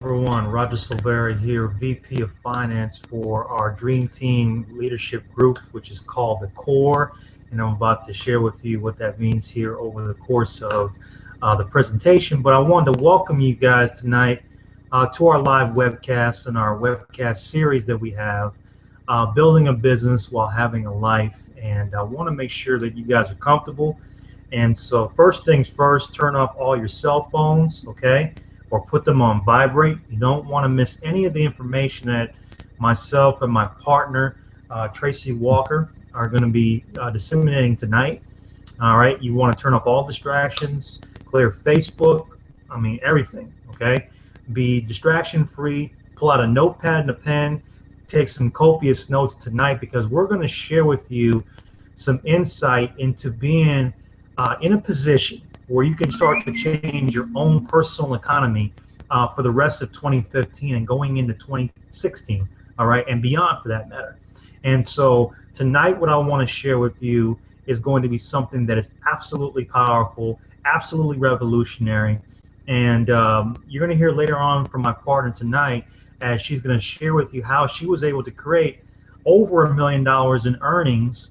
Everyone, Roger Silvera here, VP of Finance for our Dream Team Leadership Group, which is called the Core. And I'm about to share with you what that means here over the course of the presentation. But I wanted to welcome you guys tonight to our live webcast and our webcast series that we have, Building a Business While Having a Life. And I want to make sure that you guys are comfortable. And so first things first, turn off all your cell phones, okay? Or put them on vibrate. You don't want to miss any of the information that myself and my partner, Tracey Walker, are going to be disseminating tonight. All right, you want to turn off all distractions, clear Facebook, everything, okay? Be distraction free, pull out a notepad and a pen, take some copious notes tonight, because we're going to share with you some insight into being in a position where you can start to change your own personal economy for the rest of 2015 and going into 2016, all right, and beyond for that matter. And so tonight, what I want to share with you is going to be something that is absolutely powerful, absolutely revolutionary. And you're going to hear later on from my partner tonight, as she's going to share with you how she was able to create over $1 million in earnings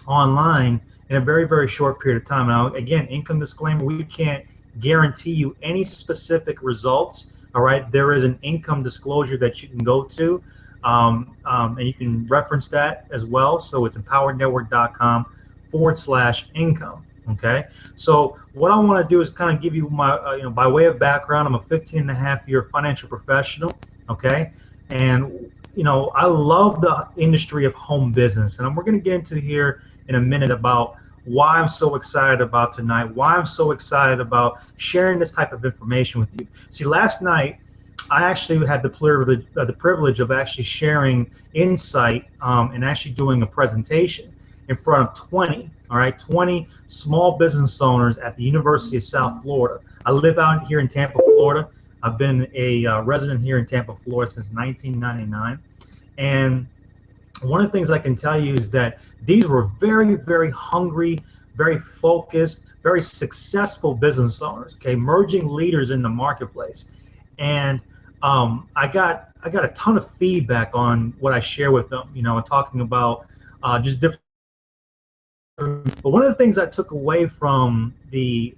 online in a very, very short period of time. Now, again, income disclaimer, we can't guarantee you any specific results, all right? There is an income disclosure that you can go to, and you can reference that as well. So it's empowerednetwork.com/income, okay? So what I want to do is kind of give you my, by way of background, I'm a 15-and-a-half-year financial professional, okay? And, I love the industry of home business. And we're going to get into here in a minute about why I'm so excited about tonight, why I'm so excited about sharing this type of information with you. See, last night, I actually had the privilege of actually sharing insight and actually doing a presentation in front of 20 small business owners at the University of South Florida. I live out here in Tampa, Florida. I've been a resident here in Tampa, Florida since 1999. And one of the things I can tell you is that these were very, very hungry, very focused, very successful business owners, okay, emerging leaders in the marketplace. And I got a ton of feedback on what I share with them, talking about just different. But one of the things I took away from the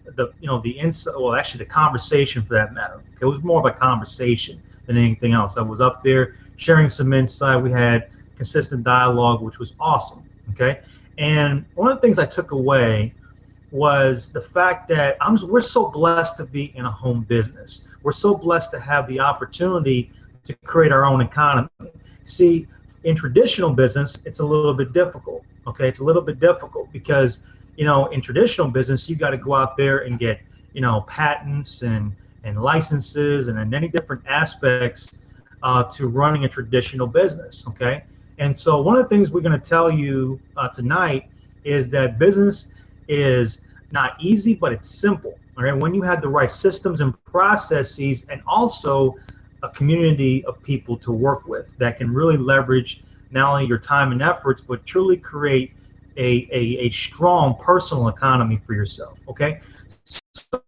insight, well, actually the conversation for that matter, it was more of a conversation than anything else. I was up there sharing some insight. We had consistent dialogue, which was awesome, okay? And one of the things I took away was the fact that we're so blessed to be in a home business. We're so blessed to have the opportunity to create our own economy. See, in traditional business, it's a little bit difficult, okay? It's a little bit difficult because, in traditional business, you got to go out there and get, patents and licenses and many different aspects to running a traditional business, okay? And so one of the things we're going to tell you tonight is that business is not easy, but it's simple, all right? When you have the right systems and processes and also a community of people to work with that can really leverage not only your time and efforts, but truly create a strong personal economy for yourself, okay?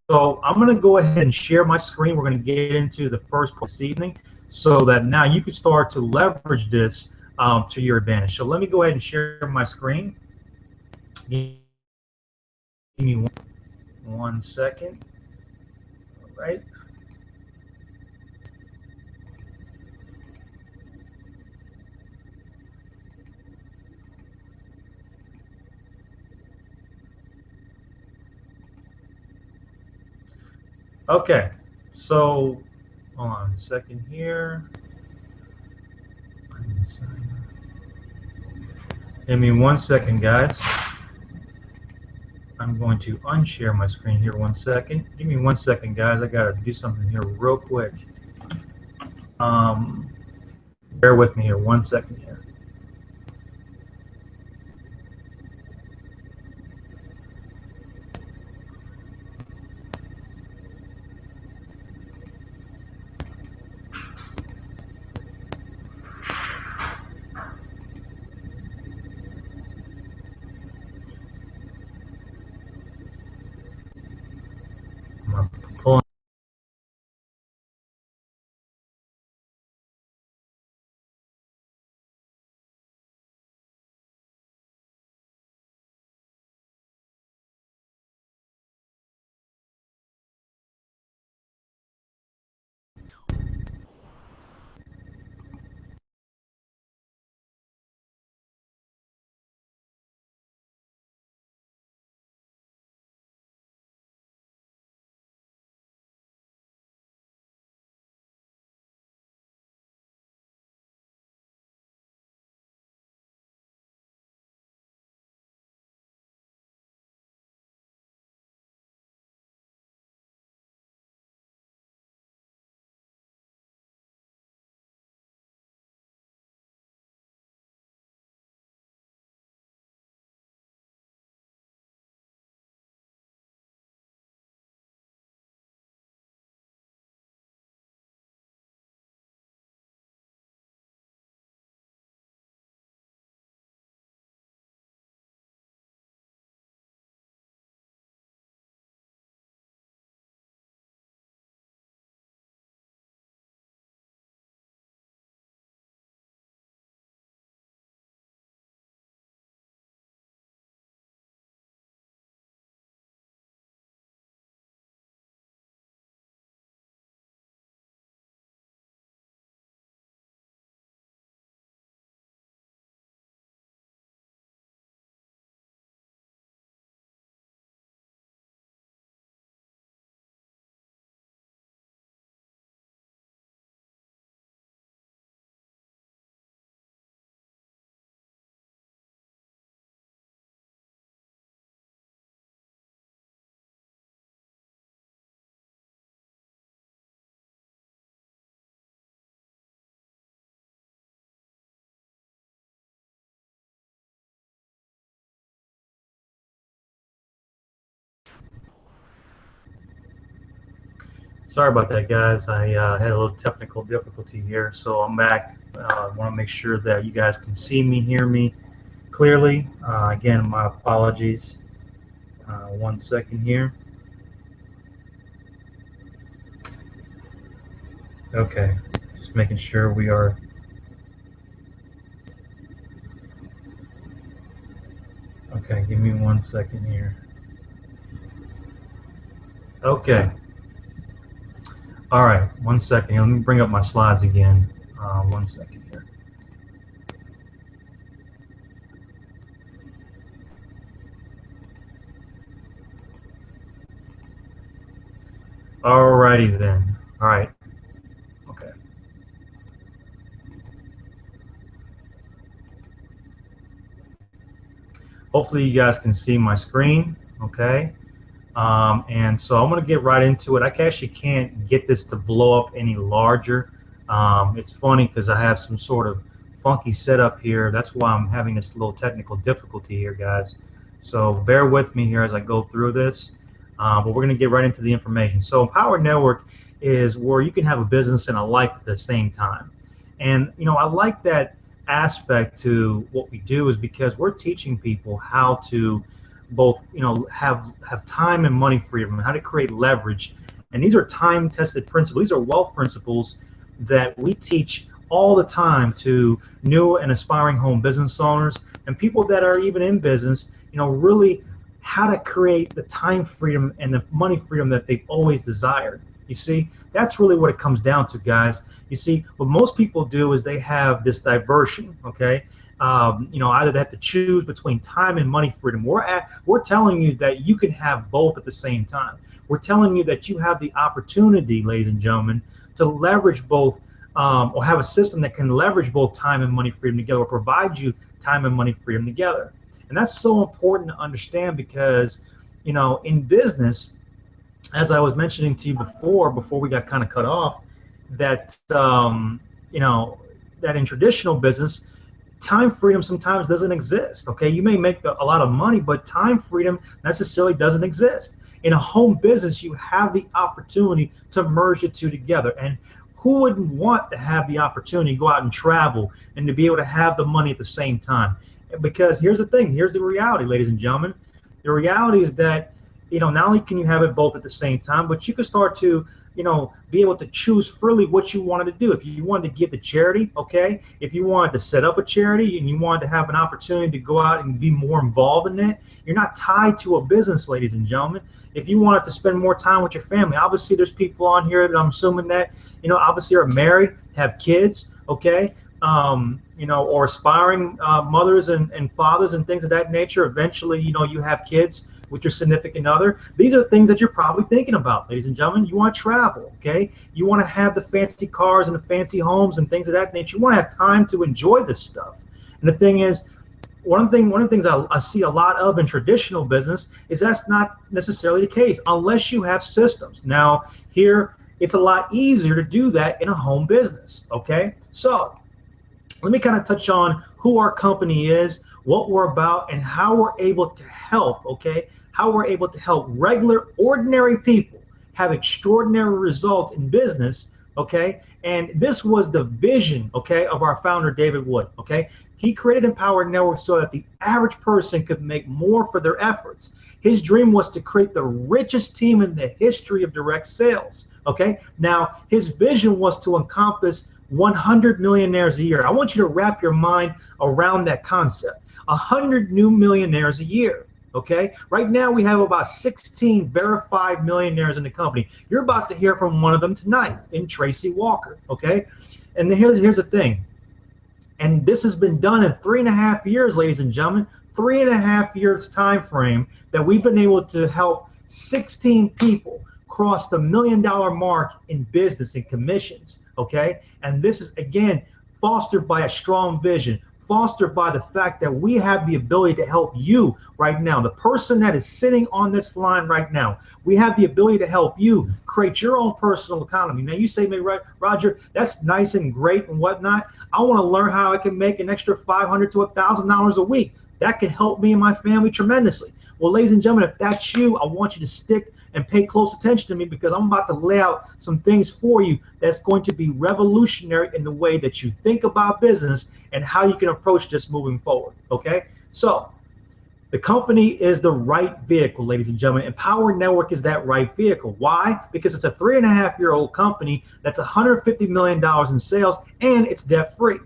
So I'm going to go ahead and share my screen. We're going to get into the first part this evening so that now you can start to leverage this to your advantage. So let me go ahead and share my screen. Give me one second. All right. Okay, so hold on a second here. Give me one second, guys. I'm going to unshare my screen here 1 second. Give me 1 second, guys. I got to do something here real quick. Bear with me here 1 second here. Sorry about that, guys. I had a little technical difficulty here, so I'm back. I want to make sure that you guys can see me, hear me clearly. Again, my apologies. 1 second here. Okay, just making sure we are. Okay, give me 1 second here. Okay. All right, 1 second. Let me bring up my slides again. 1 second here. All righty then. All right. Okay. Hopefully you guys can see my screen. Okay. And so I'm going to get right into it. I actually can't get this to blow up any larger. It's funny because I have some sort of funky setup here. That's why I'm having this little technical difficulty here, guys. So bear with me here as I go through this. But we're going to get right into the information. So Empowered Network is where you can have a business and a life at the same time. And, you know, I like that aspect to what we do is because we're teaching people how to both, you know, have time and money freedom, and how to create leverage. And these are time-tested principles. These are wealth principles that we teach all the time to new and aspiring home business owners and people that are even in business, you know, really how to create the time freedom and the money freedom that they've always desired. You see, that's really what it comes down to, guys. You see, what most people do is they have this diversion, okay? You know, either they have to choose between time and money freedom. We're telling you that you can have both at the same time. We're telling you that you have the opportunity, ladies and gentlemen, to leverage both, or have a system that can leverage both time and money freedom together, or provide you time and money freedom together. And that's so important to understand because, you know, in business, as I was mentioning to you before we got kind of cut off, that, you know, that in traditional business, time freedom sometimes doesn't exist. Okay, you may make a lot of money, but time freedom necessarily doesn't exist. In a home business, you have the opportunity to merge the two together. And who wouldn't want to have the opportunity to go out and travel and to be able to have the money at the same time? Because here's the thing, here's the reality, ladies and gentlemen. The reality is that, you know, not only can you have it both at the same time, but you can start to, you know, be able to choose freely what you wanted to do. If you wanted to give to charity, okay. If you wanted to set up a charity and you wanted to have an opportunity to go out and be more involved in it, you're not tied to a business, ladies and gentlemen. If you wanted to spend more time with your family, obviously there's people on here that I'm assuming that, you know, obviously are married, have kids, okay. You know, or aspiring mothers and fathers and things of that nature. Eventually, you know, you have kids with your significant other. These are things that you're probably thinking about, ladies and gentlemen. You want to travel, okay? You want to have the fancy cars and the fancy homes and things of that nature. You want to have time to enjoy this stuff. And the thing is, one of the things I see a lot of in traditional business is that's not necessarily the case unless you have systems. Now, here, it's a lot easier to do that in a home business, okay? So let me kind of touch on who our company is, what we're about, and how we're able to help, okay? How we're able to help regular, ordinary people have extraordinary results in business, okay? And this was the vision, okay, of our founder, David Wood, okay? He created Empowered Network so that the average person could make more for their efforts. His dream was to create the richest team in the history of direct sales, okay? Now, his vision was to encompass 100 millionaires a year. I want you to wrap your mind around that concept. 100 new millionaires a year, okay? Right now, we have about 16 verified millionaires in the company. You're about to hear from one of them tonight in Tracey Walker, okay? And here's the thing. And this has been done in 3.5 years, ladies and gentlemen. 3.5 years time frame that we've been able to help 16 people cross the $1 million mark in business and commissions, okay? And this is, again, fostered by a strong vision, fostered by the fact that we have the ability to help you right now. The person that is sitting on this line right now, we have the ability to help you create your own personal economy. Now, you say, maybe, Roger, that's nice and great and whatnot. I want to learn how I can make an extra $500 to $1,000 a week. That can help me and my family tremendously. Well, ladies and gentlemen, if that's you, I want you to stick and pay close attention to me, because I'm about to lay out some things for you that's going to be revolutionary in the way that you think about business and how you can approach this moving forward. Okay, so the company is the right vehicle, ladies and gentlemen. Empower Network is that right vehicle. Why? Because it's a 3.5-year-old company that's $150 million in sales, and it's debt-free.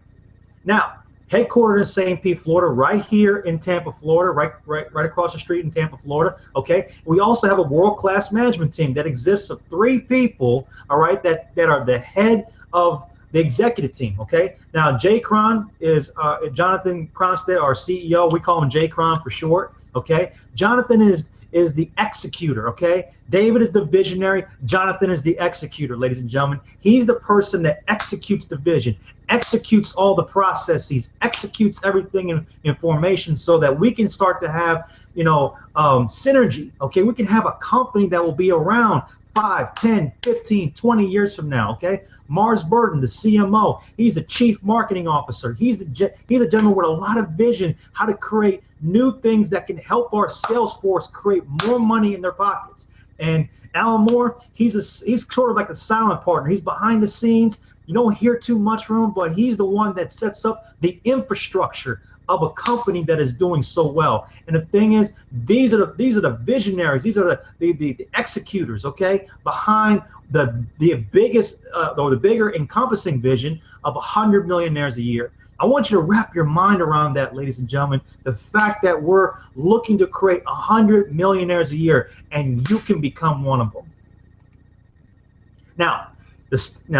Now, headquartered in St. Pete, Florida, right here in Tampa, Florida, right across the street in Tampa, Florida. Okay. We also have a world-class management team that exists of 3 people, all right, that are the head of the executive team. Okay. Now, Jay Cron is Jonathan Cronstead, our CEO. We call him Jay Cron for short. Okay. Jonathan is the executor. Okay. David is the visionary. Jonathan is the executor, ladies and gentlemen. He's the person that executes the vision, executes all the processes, executes everything in formation, so that we can start to have, synergy. Okay. We can have a company that will be around 5, 10, 15, 20 years from now. Okay. Mars Burton, the CMO, he's the chief marketing officer. He's a gentleman with a lot of vision, how to create new things that can help our sales force create more money in their pockets. And Alan Moore, he's sort of like a silent partner. He's behind the scenes. You don't hear too much from him, but he's the one that sets up the infrastructure of a company that is doing so well. And the thing is, these are the visionaries. These are the executors, okay, behind the biggest or the bigger encompassing vision of 100 millionaires a year. I want you to wrap your mind around that, ladies and gentlemen. The fact that we're looking to create 100 millionaires a year, and you can become one of them. Now,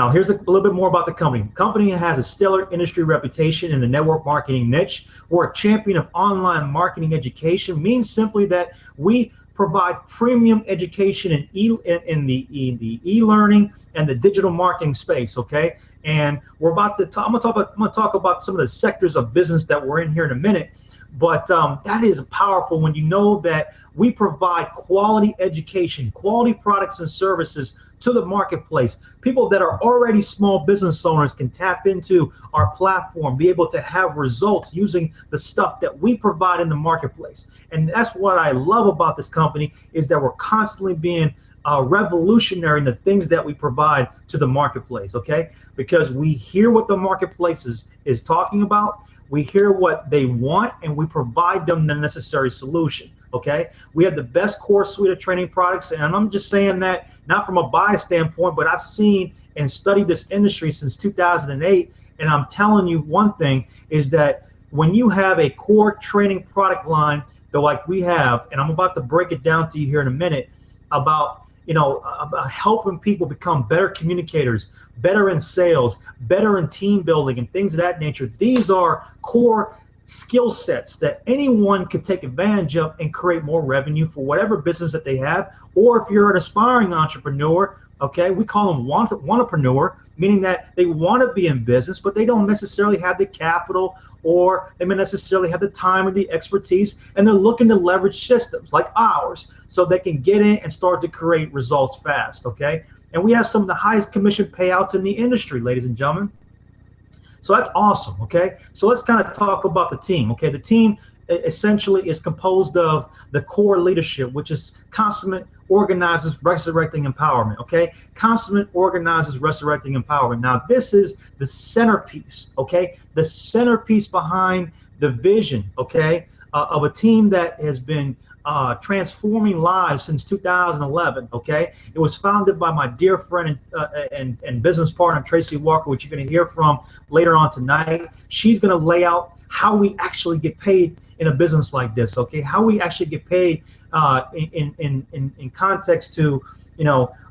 here's a little bit more about the company. The company has a stellar industry reputation in the network marketing niche. We're a champion of online marketing education. Means simply that we provide premium education in the e-learning and the digital marketing space. Okay, and I'm going to talk about some of the sectors of business that we're in here in a minute. But that is powerful when you know that we provide quality education, quality products and services to the marketplace. People that are already small business owners can tap into our platform, be able to have results using the stuff that we provide in the marketplace. And that's what I love about this company, is that we're constantly being revolutionary in the things that we provide to the marketplace, okay? Because we hear what the marketplace is talking about, we hear what they want, and we provide them the necessary solution. Okay, we have the best core suite of training products, and I'm just saying that not from a bias standpoint, but I've seen and studied this industry since 2008, and I'm telling you one thing is that when you have a core training product line, though, like we have, and I'm about to break it down to you here in a minute, about helping people become better communicators, better in sales, better in team building, and things of that nature. These are core skill sets that anyone could take advantage of and create more revenue for whatever business that they have. Or if you're an aspiring entrepreneur, okay, we call them wantrepreneur, meaning that they want to be in business, but they don't necessarily have the capital, or they may necessarily have the time or the expertise, and they're looking to leverage systems like ours so they can get in and start to create results fast, okay? And we have some of the highest commission payouts in the industry, ladies and gentlemen. So that's awesome, okay? So let's kind of talk about the team, okay? The team essentially is composed of the core leadership, which is consummate, organizes, resurrecting empowerment, okay? Consummate, organizes, resurrecting empowerment. Now, this is the centerpiece, okay? The centerpiece behind the vision, okay, of a team that has been transforming lives since 2011, okay? It was founded by my dear friend and business partner, Tracey Walker, which you're going to hear from later on tonight. She's going to lay out how we actually get paid in a business like this, okay? How we actually get paid in context to,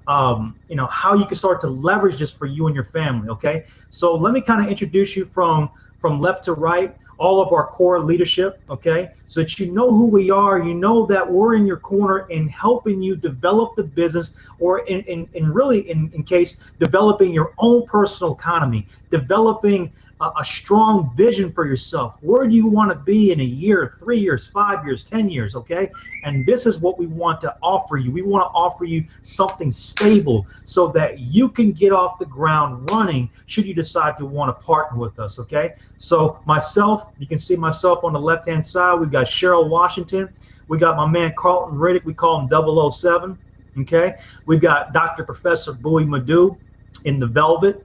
how you can start to leverage this for you and your family, okay? So let me kind of introduce you from left to right, all of our core leadership, okay? So that you know who we are, you know that we're in your corner in helping you develop the business, or in case developing your own personal economy, developing a strong vision for yourself. Where do you want to be in a year, 3 years, 5 years, 10 years, okay? And this is what we want to offer you. We want to offer you something stable so that you can get off the ground running should you decide to want to partner with us, okay? So myself, you can see myself on the left-hand side. We've got Cheryl Washington, We got my man Carlton Riddick. We call him 007. Okay. We've got Dr. Professor Bowie Madu in the Velvet.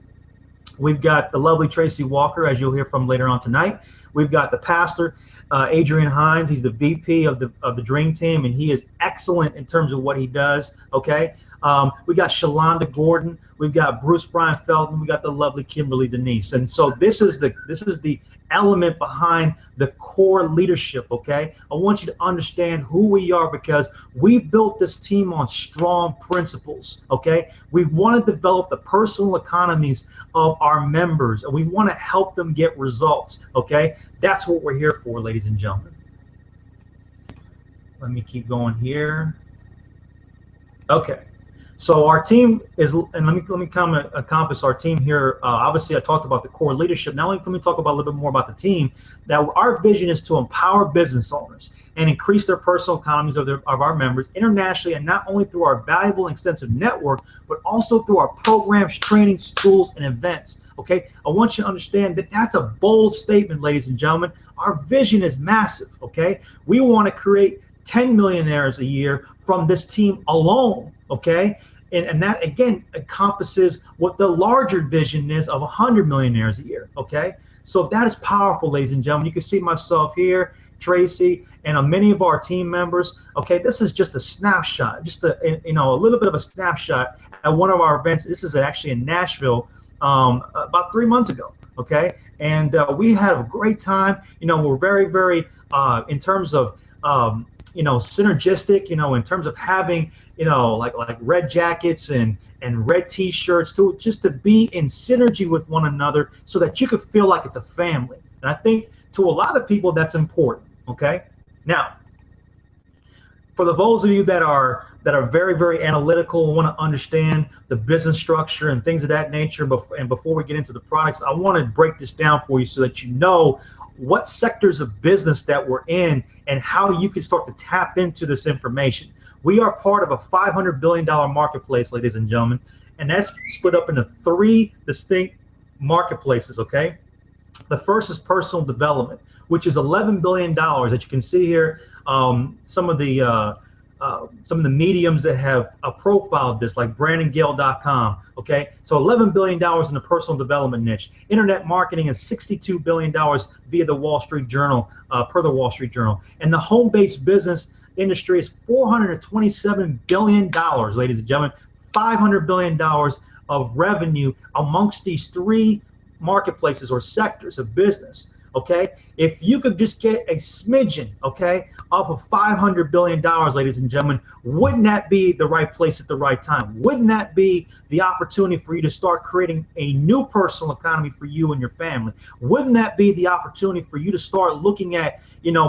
We've got the lovely Tracey Walker, as you'll hear from later on tonight. We've got the pastor, Adrian Hines. He's the VP of the Dream Team, and he is excellent in terms of what he does. Okay. We got Shalonda Gordon. We've got Bruce Brian Felton. We got the lovely Kimberly Denise. And so this is the element behind the core leadership. Okay. I want you to understand who we are, because we built this team on strong principles. Okay. We want to develop the personal economies of our members, and we want to help them get results. Okay. That's what we're here for, ladies and gentlemen. Let me keep going here. Okay. So our team is, and let me kind of encompass our team here. Obviously, I talked about the core leadership. Now let me talk about a little bit more about the team. Now, our vision is to empower business owners and increase their personal economies of our members internationally, and not only through our valuable and extensive network, but also through our programs, trainings, tools, and events. Okay, I want you to understand that that's a bold statement, ladies and gentlemen. Our vision is massive. Okay, we want to create 10 millionaires a year from this team alone. Okay, and that again encompasses what the larger vision is of 100 millionaires a year. Okay, so that is powerful, ladies and gentlemen. You can see myself here, Tracey, and many of our team members. Okay, this is just a snapshot, just a little bit of a snapshot at one of our events. This is actually in Nashville about 3 months ago. Okay, and we had a great time. We're very, very in terms of synergistic, in terms of having, like red jackets and red t-shirts just to be in synergy with one another so that you could feel like it's a family. And I think to a lot of people, that's important. Okay. Now, for those of you that are very, very analytical and want to understand the business structure and things of that nature, before we get into the products, I want to break this down for you so that you know what sectors of business that we're in and how you can start to tap into this information. We are part of a $500 billion marketplace, ladies and gentlemen, and that's split up into 3 distinct marketplaces. Okay, the first is personal development, which is $11 billion that you can see here. Some of the mediums that have profiled this, like BrandonGale.com. Okay, so $11 billion in the personal development niche. Internet marketing is $62 billion via the Wall Street Journal, per the Wall Street Journal. And the home-based business industry is $427 billion, ladies and gentlemen. $500 billion of revenue amongst these 3 marketplaces or sectors of business. Okay, if you could just get a smidgen, okay, off of $500 billion, ladies and gentlemen, wouldn't that be the right place at the right time? Wouldn't that be the opportunity for you to start creating a new personal economy for you and your family? Wouldn't that be the opportunity for you to start looking at,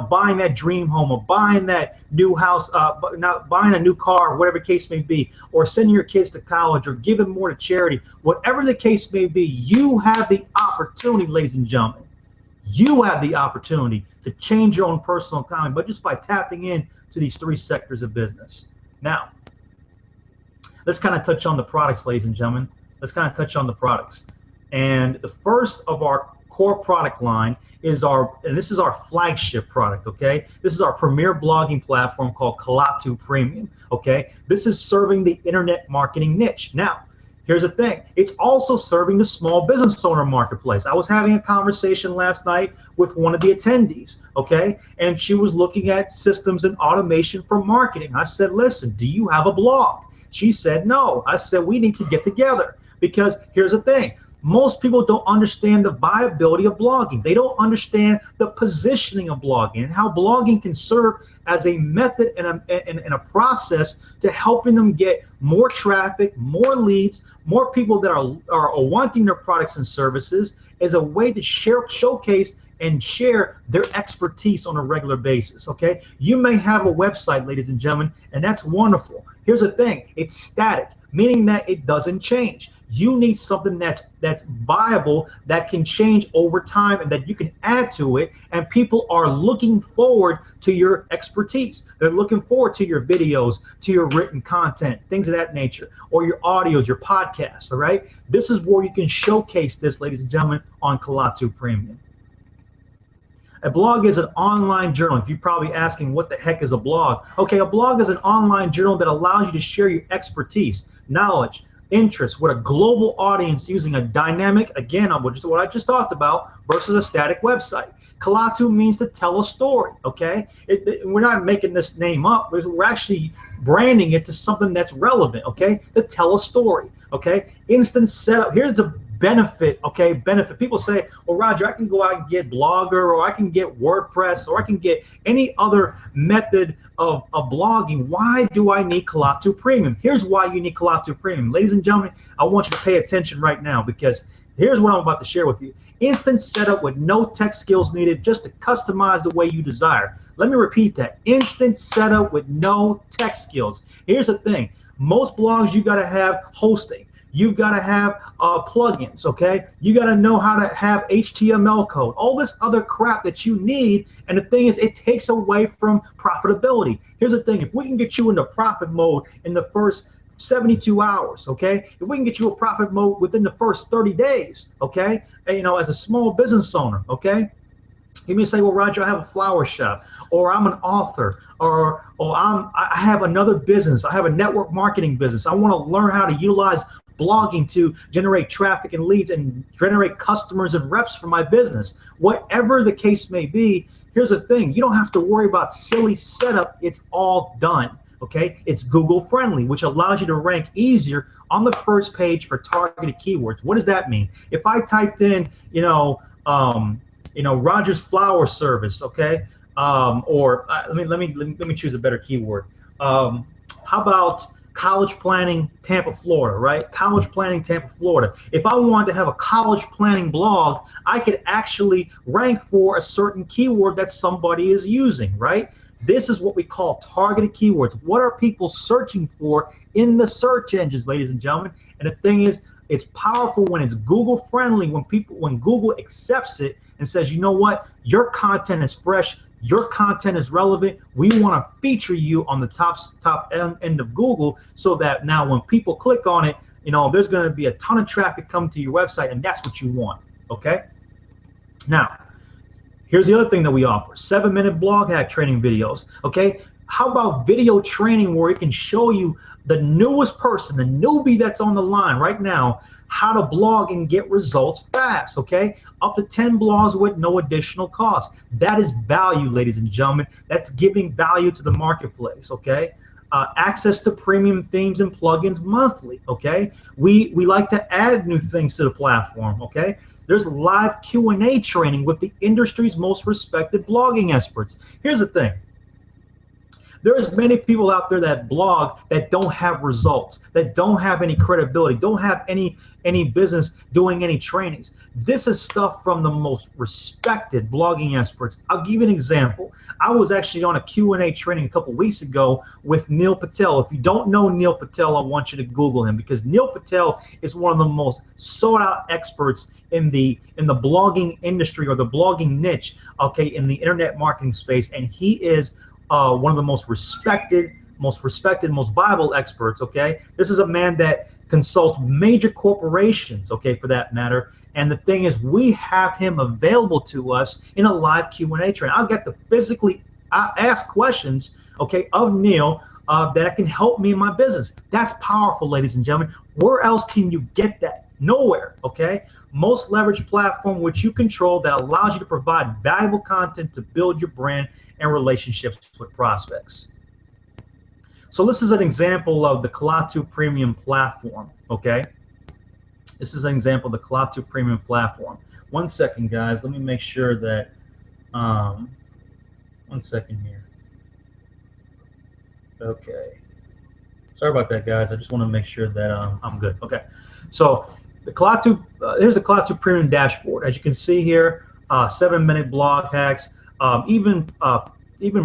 buying that dream home, or buying that new house, not buying a new car, whatever the case may be, or sending your kids to college, or giving more to charity? Whatever the case may be, you have the opportunity, ladies and gentlemen. You have the opportunity to change your own personal economy, but just by tapping in to these 3 sectors of business. Now, let's kind of touch on the products, ladies and gentlemen. Let's kind of touch on the products. And the first of our core product line is this is our flagship product. Okay, this is our premier blogging platform called KALATÚ Premium. Okay, this is serving the internet marketing niche. Now, here's the thing. It's also serving the small business owner marketplace. I was having a conversation last night with one of the attendees, okay? And she was looking at systems and automation for marketing. I said, listen, do you have a blog? She said, no. I said, we need to get together, because here's the thing. Most people don't understand the viability of blogging. They don't understand the positioning of blogging and how blogging can serve as a method and a process to helping them get more traffic, more leads, more people that are wanting their products and services, as a way to showcase and share their expertise on a regular basis. Okay, you may have a website, ladies and gentlemen, and that's wonderful. Here's the thing. It's static, meaning that it doesn't change. You need something that's viable, that can change over time, and that you can add to it. And people are looking forward to your expertise. They're looking forward to your videos, to your written content, things of that nature, or your audios, your podcasts. All right. This is where you can showcase this, ladies and gentlemen, on KALATÚ Premium. A blog is an online journal. If you're probably asking what the heck is a blog? Okay, a blog is an online journal that allows you to share your expertise, knowledge, interests with a global audience using a dynamic, again, which is what I just talked about, versus a static website. KALATÚ means to tell a story, okay? We're not making this name up. We're actually branding it to something that's relevant, okay? To tell a story, okay? Instant setup. Here's the benefit, okay? Benefit. People say, well, Roger, I can go out and get Blogger, or I can get WordPress, or I can get any other method of blogging. Why do I need KALATÚ Premium? Here's why you need KALATÚ Premium. Ladies and gentlemen, I want you to pay attention right now, because here's what I'm about to share with you. Instant setup with no tech skills needed, just to customize the way you desire. Let me repeat that. Instant setup with no tech skills. Here's the thing. Most blogs, you got to have hosting. You've got to have plugins, okay? You got to know how to have HTML code, all this other crap that you need. And the thing is, it takes away from profitability. Here's the thing. If we can get you into profit mode in the first 72 hours, okay? If we can get you a profit mode within the first 30 days, okay? And, you know, as a small business owner, okay? You may say, well, Roger, I have a flower shop, or I'm an author, or I have another business. I have a network marketing business. I want to learn how to utilize blogging to generate traffic and leads and generate customers and reps for my business. Whatever the case may be, here's the thing. You don't have to worry about silly setup. It's all done. Okay, it's Google friendly, which allows you to rank easier on the first page for targeted keywords. What does that mean? If I typed in, Roger's flower service, okay, or let me choose a better keyword. How about college planning, Tampa, Florida, right? College planning, Tampa, Florida. If I wanted to have a college planning blog, I could actually rank for a certain keyword that somebody is using, right? This is what we call targeted keywords. What are people searching for in the search engines, ladies and gentlemen? And the thing is, it's powerful when it's Google friendly, when Google accepts it and says, you know what, your content is fresh, your content is relevant. We want to feature you on the top end of Google, so that now when people click on it, you know, there's going to be a ton of traffic come to your website, and that's what you want. Okay. Now, here's the other thing that we offer: 7-minute blog hack training videos. Okay. How about video training where it can show you, the newest person, the newbie that's on the line right now, how to blog and get results fast, okay? Up to 10 blogs with no additional cost. That is value, ladies and gentlemen. That's giving value to the marketplace, okay? Access to premium themes and plugins monthly, okay? We like to add new things to the platform, okay? There's live Q&A training with the industry's most respected blogging experts. Here's the thing. There's many people out there that blog that don't have results, that don't have any credibility, don't have any business doing any trainings. This is stuff from the most respected blogging experts. I'll give you an example. I was actually on a Q&A training a couple weeks ago with Neil Patel. If you don't know Neil Patel, I want you to Google him, because Neil Patel is one of the most sought out experts in the blogging industry, or the blogging niche, okay, in the internet marketing space, and he is one of the most respected, most viable experts, okay? This is a man that consults major corporations, okay, for that matter. And the thing is, we have him available to us in a live Q&A training. I'll get to physically ask questions, okay, of Neil that can help me in my business. That's powerful, ladies and gentlemen. Where else can you get that? Nowhere, okay? Most leveraged platform which you control, that allows you to provide valuable content to build your brand and relationships with prospects. So this is an example of the KALATÚ Premium platform, okay? This is an example of the KALATÚ Premium platform. One second, guys. Let me make sure that, one second here. Okay. Sorry about that, guys. I just want to make sure that I'm good. Okay. So the KALATÚ, here's the KALATÚ Premium dashboard. As you can see here, 7-minute blog hacks, even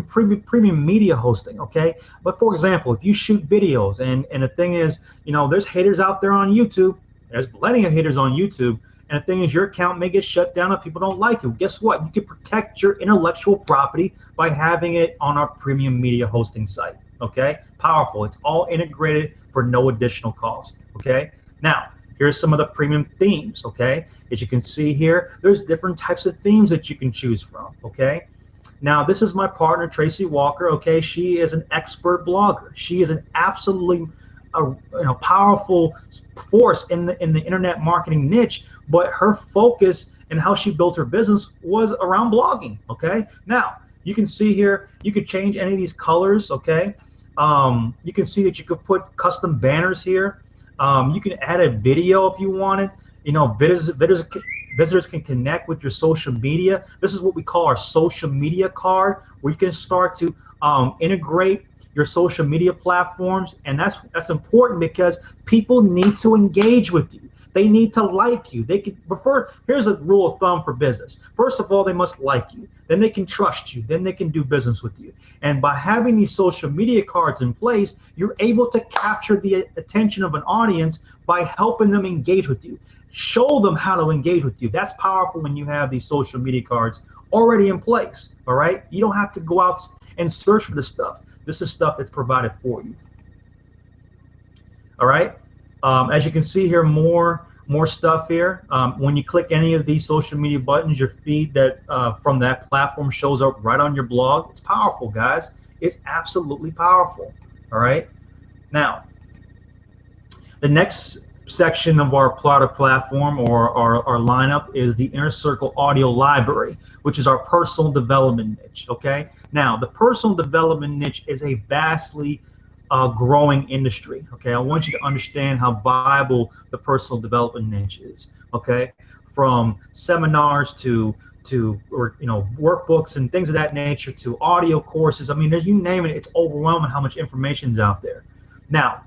premium media hosting, okay? But for example, if you shoot videos, and the thing is, you know, there's haters out there on YouTube. There's plenty of haters on YouTube. And the thing is, your account may get shut down if people don't like you. Guess what? You can protect your intellectual property by having it on our premium media hosting site, okay? Powerful. It's all integrated for no additional cost, okay? Now, Here's some of the premium themes, okay? As you can see here, there's different types of themes that you can choose from, okay? Now, this is my partner, Tracey Walker, okay? She is an expert blogger. She is an absolutely powerful force in the internet marketing niche, but her focus and how she built her business was around blogging, okay? Now, you can see here, you could change any of these colors, okay? You can see that you could put custom banners here. You can add a video if you wanted. Visitors can connect with your social media. This is what we call our social media card, where you can start to integrate your social media platforms. And that's important because people need to engage with you. They need to like you. They can prefer. Here's a rule of thumb for business. First of all, they must like you. Then they can trust you. Then they can do business with you. And by having these social media cards in place, you're able to capture the attention of an audience by helping them engage with you. Show them how to engage with you. That's powerful when you have these social media cards already in place. All right. You don't have to go out and search for this stuff. This is stuff that's provided for you. All right. As you can see here, more stuff here. When you click any of these social media buttons, your feed that from that platform shows up right on your blog. It's powerful, guys. It's absolutely powerful. All right. Now, the next section of our product platform or our lineup is the Inner Circle Audio Library, which is our personal development niche. Okay. Now, the personal development niche is a vastly growing industry. Okay, I want you to understand how viable the personal development niche is. Okay, from seminars to workbooks and things of that nature to audio courses. I mean, you name it, it's overwhelming how much information is out there. Now,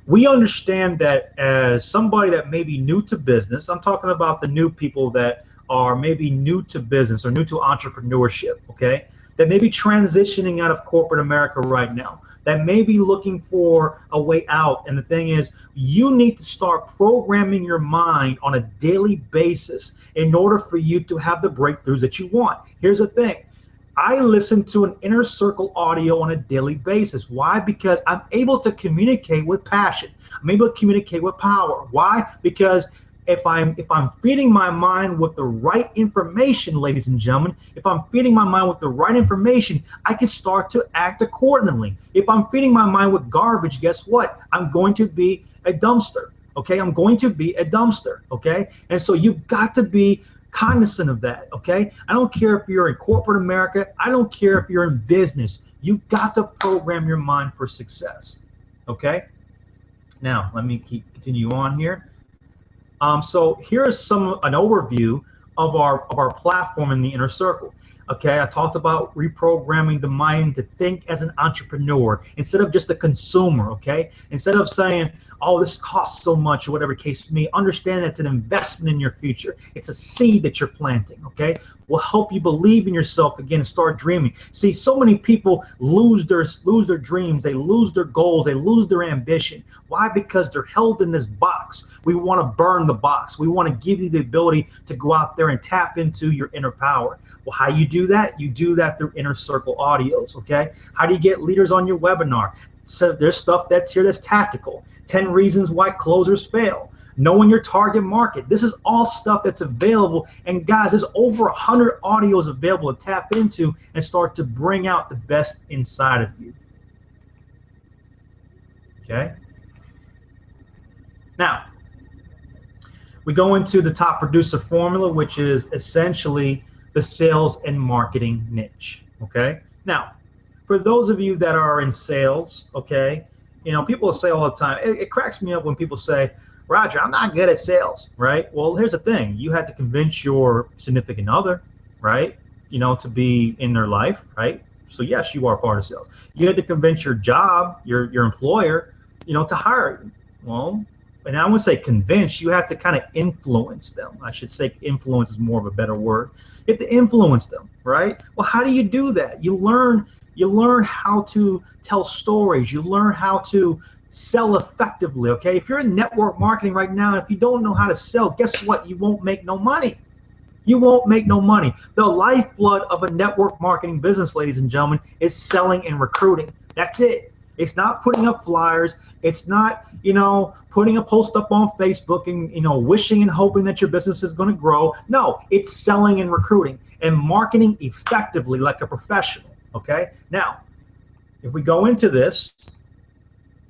we understand that as somebody that may be new to business, I'm talking about the new people that are maybe new to business or new to entrepreneurship. Okay, that may be transitioning out of corporate America right now, that may be looking for a way out. And the thing is, you need to start programming your mind on a daily basis in order for you to have the breakthroughs that you want. Here's the thing. I listen to an Inner Circle audio on a daily basis. Why? Because I'm able to communicate with passion. I'm able to communicate with power. Why? Because if I'm feeding my mind with the right information, ladies and gentlemen, if I'm feeding my mind with the right information, I can start to act accordingly. If I'm feeding my mind with garbage, guess what? I'm going to be a dumpster. Okay, I'm going to be a dumpster. Okay, and so you've got to be cognizant of that. Okay, I don't care if you're in corporate America. I don't care if you're in business. You've got to program your mind for success. Okay, now let me continue on here. So here's an overview of our platform in the Inner Circle. Okay, I talked about reprogramming the mind to think as an entrepreneur instead of just a consumer. Okay, instead of saying, oh, this costs so much or whatever case may be, understand that it's an investment in your future. It's a seed that you're planting. Okay, will help you believe in yourself again and start dreaming. See, so many people lose their dreams, they lose their goals, they lose their ambition. Why? Because they're held in this box. We want to burn the box. We want to give you the ability to go out there and tap into your inner power. Well, how you do that? You do that through Inner Circle audios. Okay, how do you get leaders on your webinar? So there's stuff that's here that's tactical. 10 reasons why closers fail. Knowing your target market. This is all stuff that's available. And guys, there's over 100 audios available to tap into and start to bring out the best inside of you. Okay. Now, we go into the top producer formula, which is essentially the sales and marketing niche. Okay. Now, for those of you that are in sales, okay, people say all the time, it cracks me up when people say, Roger, I'm not good at sales, right? Well, here's the thing. You had to convince your significant other, right, to be in their life, right? So yes, you are part of sales. You had to convince your job, your employer, to hire you. Well, and I wouldn't say convince, you have to kind of influence them. I should say influence is more of a better word. You have to influence them, right? Well, how do you do that? You learn how to tell stories. You learn how to sell effectively, okay? If you're in network marketing right now, if you don't know how to sell, guess what? You won't make no money. You won't make no money. The lifeblood of a network marketing business, ladies and gentlemen, is selling and recruiting. That's it. It's not putting up flyers. It's not, putting a post up on Facebook and, wishing and hoping that your business is going to grow. No, it's selling and recruiting and marketing effectively like a professional. Okay. Now, if we go into this,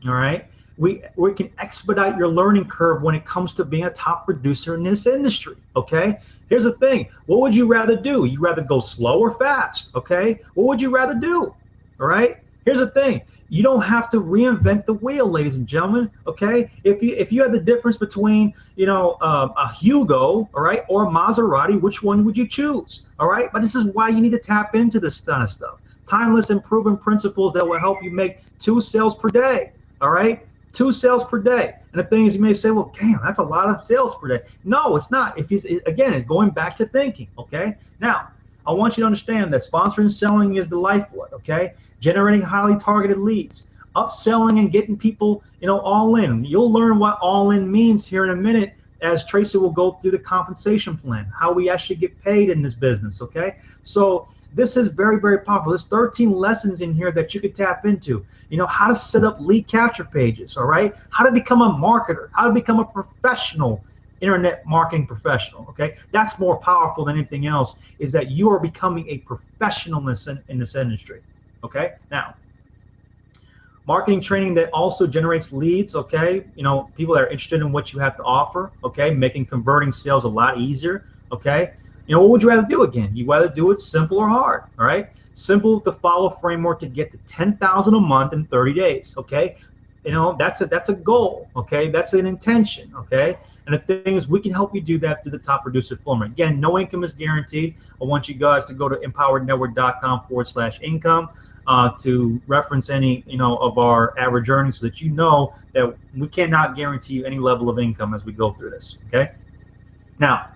all right, we can expedite your learning curve when it comes to being a top producer in this industry. Okay. Here's the thing. What would you rather do? You rather go slow or fast? Okay. What would you rather do? All right. Here's the thing. You don't have to reinvent the wheel, ladies and gentlemen. Okay. If you had the difference between, a Hugo, all right, or a Maserati, which one would you choose? All right. But this is why you need to tap into this kind of stuff. Timeless and proven principles that will help you make 2 sales per day. All right. 2 sales per day. And the thing is, you may say, well, damn, that's a lot of sales per day. No, it's not. Again, it's going back to thinking. Okay. Now, I want you to understand that sponsoring and selling is the lifeblood. Okay. Generating highly targeted leads, upselling and getting people, all in. You'll learn what all in means here in a minute as Tracey will go through the compensation plan, how we actually get paid in this business. Okay. So this is very, very powerful. There's 13 lessons in here that you could tap into. How to set up lead capture pages. All right. How to become a marketer, how to become a professional internet marketing professional. Okay. That's more powerful than anything else, is that you are becoming a professional in this industry. Okay. Now, marketing training that also generates leads. Okay. People that are interested in what you have to offer. Okay. Making converting sales a lot easier. Okay. What would you rather do again? You rather do it simple or hard? All right. Simple to follow framework to get to 10,000 a month in 30 days. Okay. That's a goal. Okay. That's an intention. Okay. And the thing is, we can help you do that through the Top Producer Formula. Again, no income is guaranteed. I want you guys to go to empowerednetwork.com/income to reference any, of our average earnings, so that you know that we cannot guarantee you any level of income as we go through this. Okay. Now,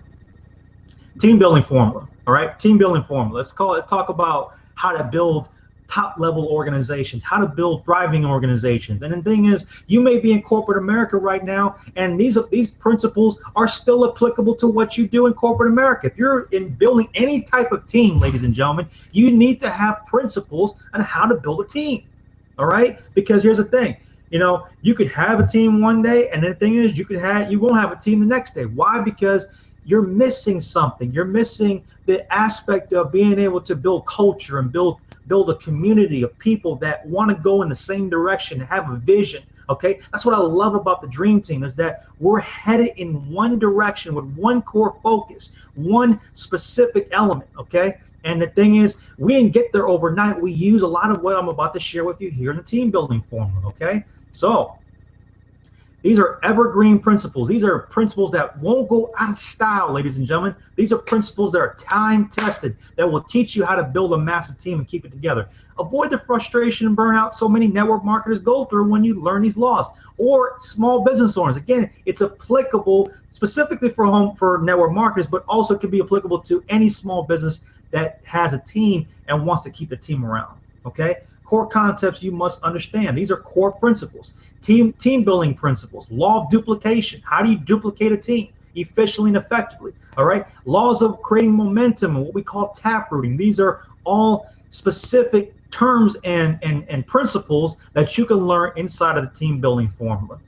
team building formula. All right. Team building formula. Let's talk about how to build top level organizations, how to build thriving organizations. And the thing is, you may be in corporate America right now, and these principles are still applicable to what you do in corporate America. If you're in building any type of team, ladies and gentlemen, you need to have principles on how to build a team. All right. Because here's the thing. You could have a team one day, and the thing is, you won't have a team the next day. Why? Because you're missing something. You're missing the aspect of being able to build culture and build a community of people that want to go in the same direction, have a vision. Okay. That's what I love about the Dream Team, is that we're headed in one direction with one core focus, one specific element. Okay. And the thing is, we didn't get there overnight. We use a lot of what I'm about to share with you here in the team building formula. Okay. So these are evergreen principles. These are principles that won't go out of style, ladies and gentlemen. These are principles that are time tested, that will teach you how to build a massive team and keep it together. Avoid the frustration and burnout so many network marketers go through when you learn these laws. Or small business owners. Again, it's applicable specifically for network marketers, but also can be applicable to any small business that has a team and wants to keep the team around. Okay. Core concepts you must understand. These are core principles. Team building principles. Law of duplication. How do you duplicate a team efficiently and effectively? All right. Laws of creating momentum and what we call tap rooting. These are all specific terms and principles that you can learn inside of the team building formula.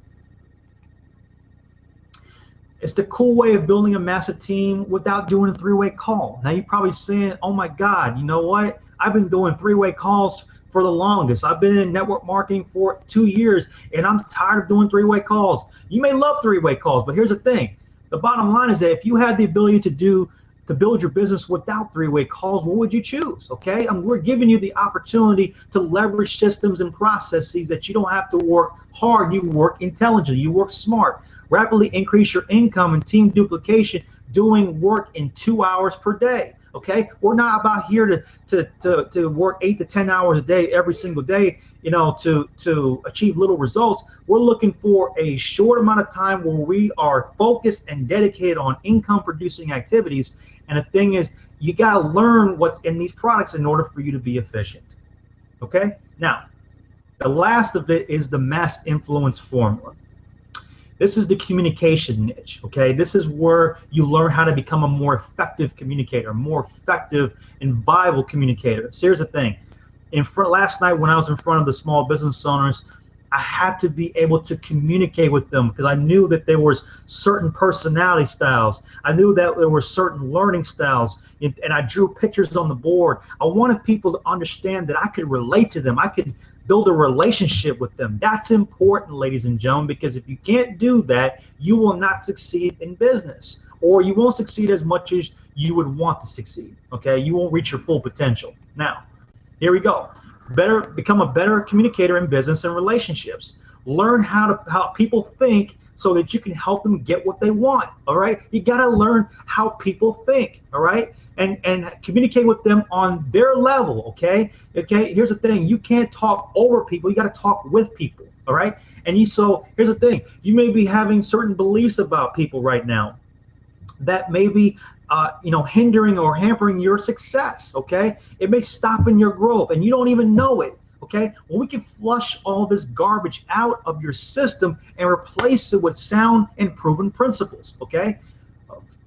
It's the cool way of building a massive team without doing a 3-way call. Now you're probably saying, oh my God, you know what? I've been doing 3-way calls for the longest. I've been in network marketing for 2 years, and I'm tired of doing 3-way calls. You may love 3-way calls, but here's the thing. The bottom line is that if you had the ability to build your business without 3-way calls, what would you choose? Okay. We're giving you the opportunity to leverage systems and processes that you don't have to work hard. You work intelligently. You work smart. Rapidly increase your income and team duplication, doing work in 2 hours per day. Okay, we're not about here to work 8 to 10 hours a day every single day, to achieve little results. We're looking for a short amount of time where we are focused and dedicated on income producing activities. And the thing is, you got to learn what's in these products in order for you to be efficient. Okay, now the last of it is the mass influence formula. This is the communication niche, okay? This is where you learn how to become a more effective communicator, more effective and viable communicator. So here's the thing. last night when I was in front of the small business owners, I had to be able to communicate with them because I knew that there was certain personality styles. I knew that there were certain learning styles, and I drew pictures on the board. I wanted people to understand that I could relate to them. I could build a relationship with them. That's important, ladies and gentlemen, because if you can't do that, you will not succeed in business, or you won't succeed as much as you would want to succeed. Okay, you won't reach your full potential. Now, here we go. Become a better communicator in business and relationships. Learn how people think so that you can help them get what they want. All right, you got to learn how people think. All right, and communicate with them on their level. Okay. Here's the thing: you can't talk over people. You got to talk with people. All right, so here's the thing: you may be having certain beliefs about people right now that may be hindering or hampering your success. Okay, it may stop in your growth and you don't even know it. Okay, well, we can flush all this garbage out of your system and replace it with sound and proven principles. Okay,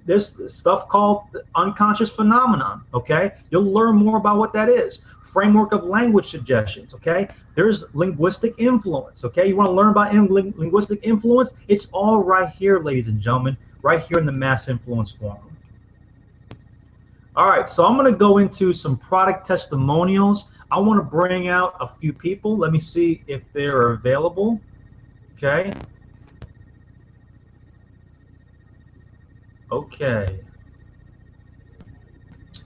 there's stuff called the unconscious phenomenon. Okay, you'll learn more about what that is. Framework of language suggestions. Okay, there's linguistic influence. Okay, you want to learn about linguistic influence? It's all right here, ladies and gentlemen, right here in the Mass Influence Forum. All right, so I'm going to go into some product testimonials. I want to bring out a few people. Let me see if they're available. Okay. Okay.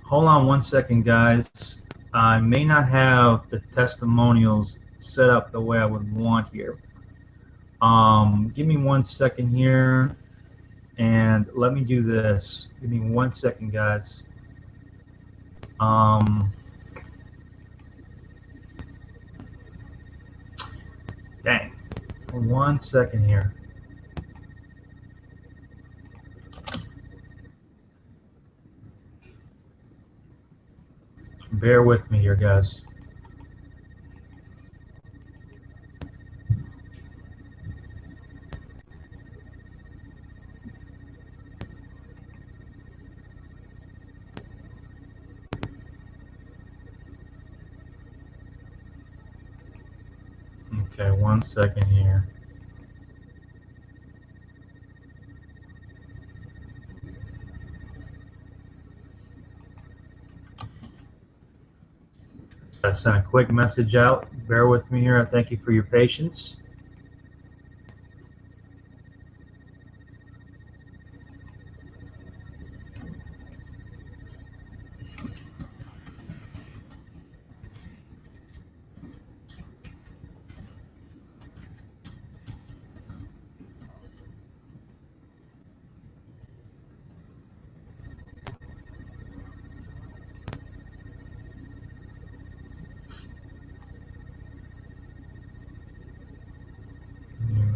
Hold on one second, guys. I may not have the testimonials set up the way I would want here. Give me 1 second here, and let me do this. Give me 1 second, guys. Dang. 1 second here. Bear with me here, guys. Okay, 1 second here. I sent a quick message out. Bear with me here. I thank you for your patience.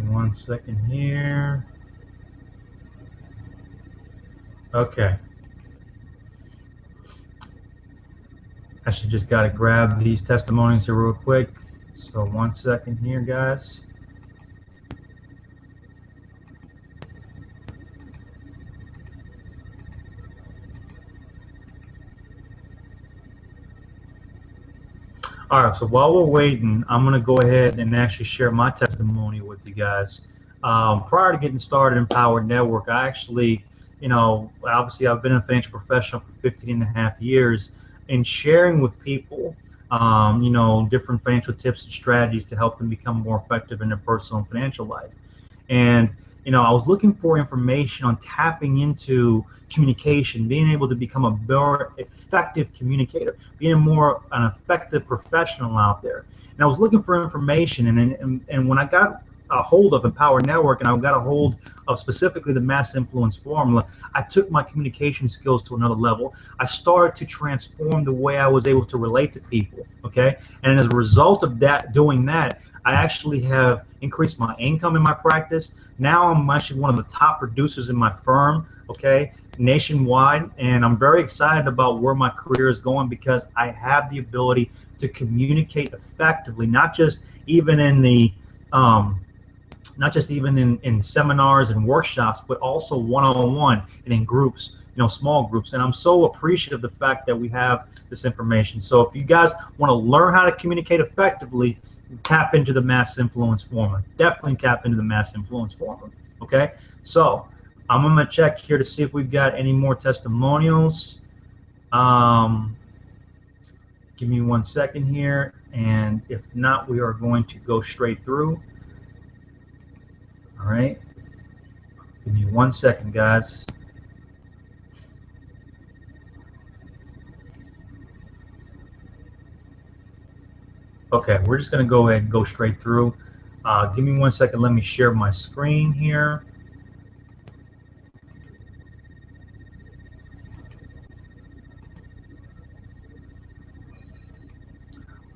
One second here. Okay. I should just got to grab these testimonials here real quick. So 1 second here, guys. All right, so while we're waiting, I'm going to go ahead and actually share my testimony with you guys. Prior to getting started in Power Network, I actually, obviously I've been a financial professional for 15 and a half years, and sharing with people, different financial tips and strategies to help them become more effective in their personal and financial life. And I was looking for information on tapping into communication, being able to become a more effective communicator, being an effective professional out there. And I was looking for information, and when I got a hold of Empower Network, and I got a hold of specifically the Mass Influence Formula, I took my communication skills to another level. I started to transform the way I was able to relate to people. Okay, and as a result of doing that, I actually have increased my income in my practice. Now I'm actually one of the top producers in my firm, okay, nationwide. And I'm very excited about where my career is going because I have the ability to communicate effectively, not just even in seminars and workshops, but also one-on-one and in groups small groups. And I'm so appreciative of the fact that we have this information. So if you guys want to learn how to communicate effectively, tap into the mass influence formula. Definitely tap into the mass influence formula. Okay. So I'm going to check here to see if we've got any more testimonials. Give me 1 second here. And if not, we are going to go straight through. All right. Give me 1 second, guys. Okay, we're just going to go ahead and go straight through. Give me 1 second. Let me share my screen here.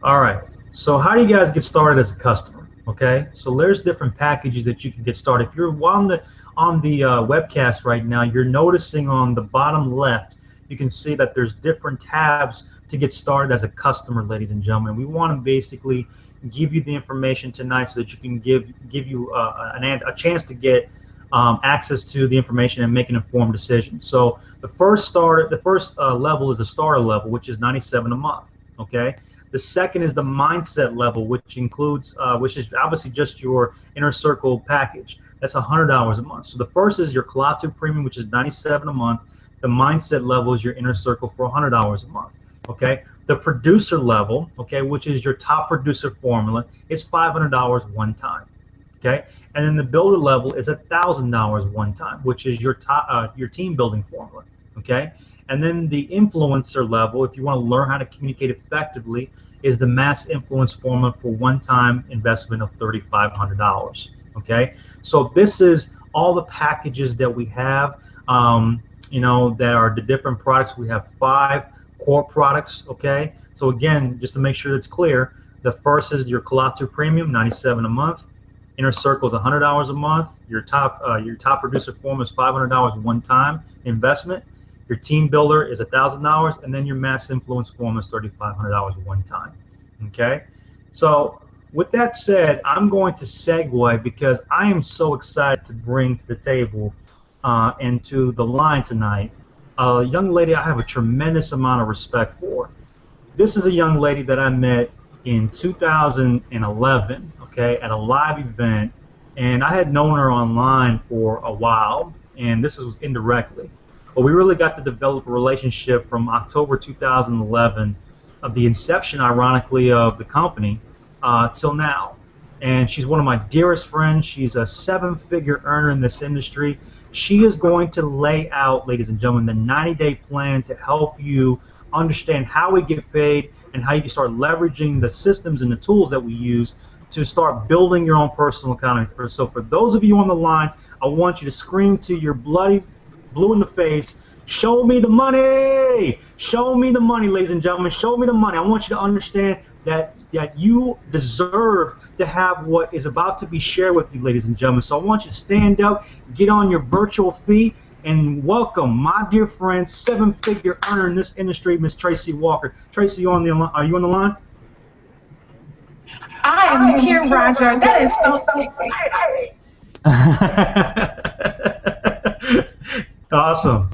All right. So how do you guys get started as a customer? Okay. So there's different packages that you can get started. If you're on the webcast right now, you're noticing on the bottom left, you can see that there's different tabs to get started as a customer, ladies and gentlemen. We want to basically give you the information tonight so that you can give you a chance to get access to the information and make an informed decision. So the first level is the starter level, which is $97 a month. Okay. The second is the mindset level, which includes, which is obviously just your inner circle package. That's $100 a month. So the first is your KALATÚ premium, which is $97 a month. The mindset level is your inner circle for $100 a month. Okay. The producer level, okay, which is your top producer formula, is $500 one time. Okay. And then the builder level is $1,000 one time, which is your your team building formula. Okay. And then the influencer level, if you want to learn how to communicate effectively, is the mass influence formula for one-time investment of $3,500. Okay, so this is all the packages that we have. That are the different products. We have 5 core products. Okay, so again, just to make sure it's clear, the first is your KALATÚ premium, $97 a month. Inner Circle is $100 a month. Your top producer formula is $500 one-time investment. Your team builder is $1,000, and then your mass influence formula is $3,500 one time. Okay, so with that said, I'm going to segue because I am so excited to bring to the table and to the line tonight a young lady I have a tremendous amount of respect for. This is a young lady that I met in 2011, okay, at a live event, and I had known her online for a while, and this was indirectly. But we really got to develop a relationship from October 2011, of the inception, ironically, of the company, till now. And she's one of my dearest friends. She's a 7-figure earner in this industry. She is going to lay out, ladies and gentlemen, the 90-day plan to help you understand how we get paid and how you can start leveraging the systems and the tools that we use to start building your own personal economy. So for those of you on the line, I want you to scream to your bloody blue in the face, show me the money! Show me the money, ladies and gentlemen. Show me the money. I want you to understand that you deserve to have what is about to be shared with you, ladies and gentlemen. So I want you to stand up, get on your virtual feet, and welcome my dear friend, 7-figure earner in this industry, Miss Tracey Walker. Tracey, are you on the line? I am here, Roger. That is so Awesome.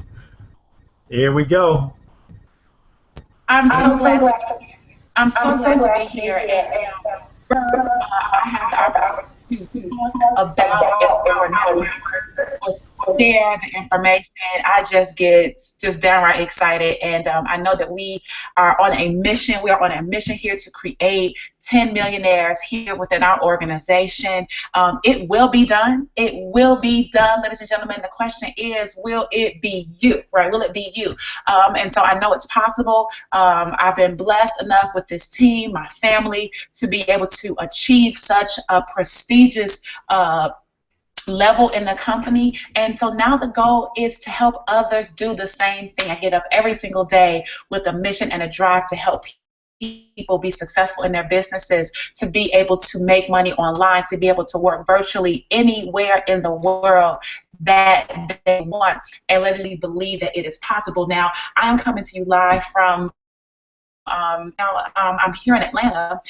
Here we go. I'm so glad to be here, and I have the opportunity to talk about it or share the information. I just get downright excited, and I know that we are on a mission. We are on a mission here to create 10 millionaires here within our organization. It will be done. It will be done, ladies and gentlemen. The question is, will it be you, right? Will it be you? And so I know it's possible. I've been blessed enough with this team, my family, to be able to achieve such a prestigious level in the company. And so now the goal is to help others do the same thing. I get up every single day with a mission and a drive to help people be successful in their businesses, to be able to make money online, to be able to work virtually anywhere in the world that they want, and let us believe that it is possible. Now, I am coming to you live from I'm here in Atlanta,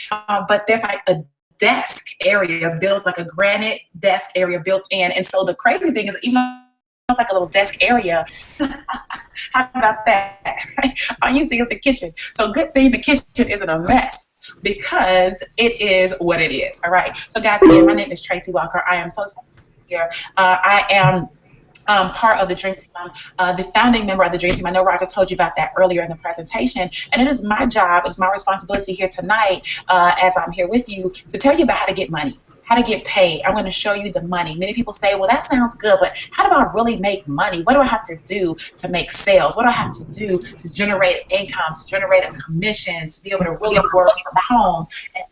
but there's like a desk area built, like a granite desk area built in. And so the crazy thing is, even though it's like a little desk area, How about that? All you see is the kitchen. So good thing the kitchen isn't a mess, because it is what it is. All right. So guys, again, my name is Tracey Walker. I am so here. I am part of the Dream Team. I'm the founding member of the Dream Team. I know Roger told you about that earlier in the presentation, and it is my job, it's my responsibility here tonight, as I'm here with you, to tell you about how to get money, how to get paid. I'm going to show you the money. Many people say, well, that sounds good, but how do I really make money? What do I have to do to make sales? What do I have to do to generate income, to generate a commission, to be able to really work from home? And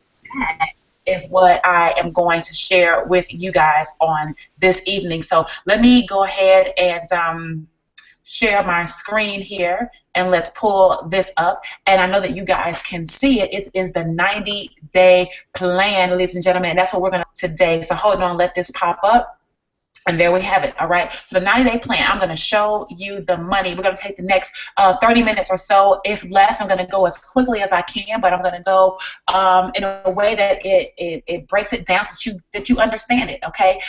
that is what I am going to share with you guys on this evening. So let me go ahead and share my screen here, and let's pull this up. And I know that you guys can see it. It is the 90-day plan, ladies and gentlemen. That's what we're going to today. So hold on, let this pop up. And there we have it, all right? So the 90-day plan, I'm going to show you the money. We're going to take the next 30 minutes or so, if less. I'm going to go as quickly as I can, but I'm going to go in a way that it breaks it down so that you understand it, okay?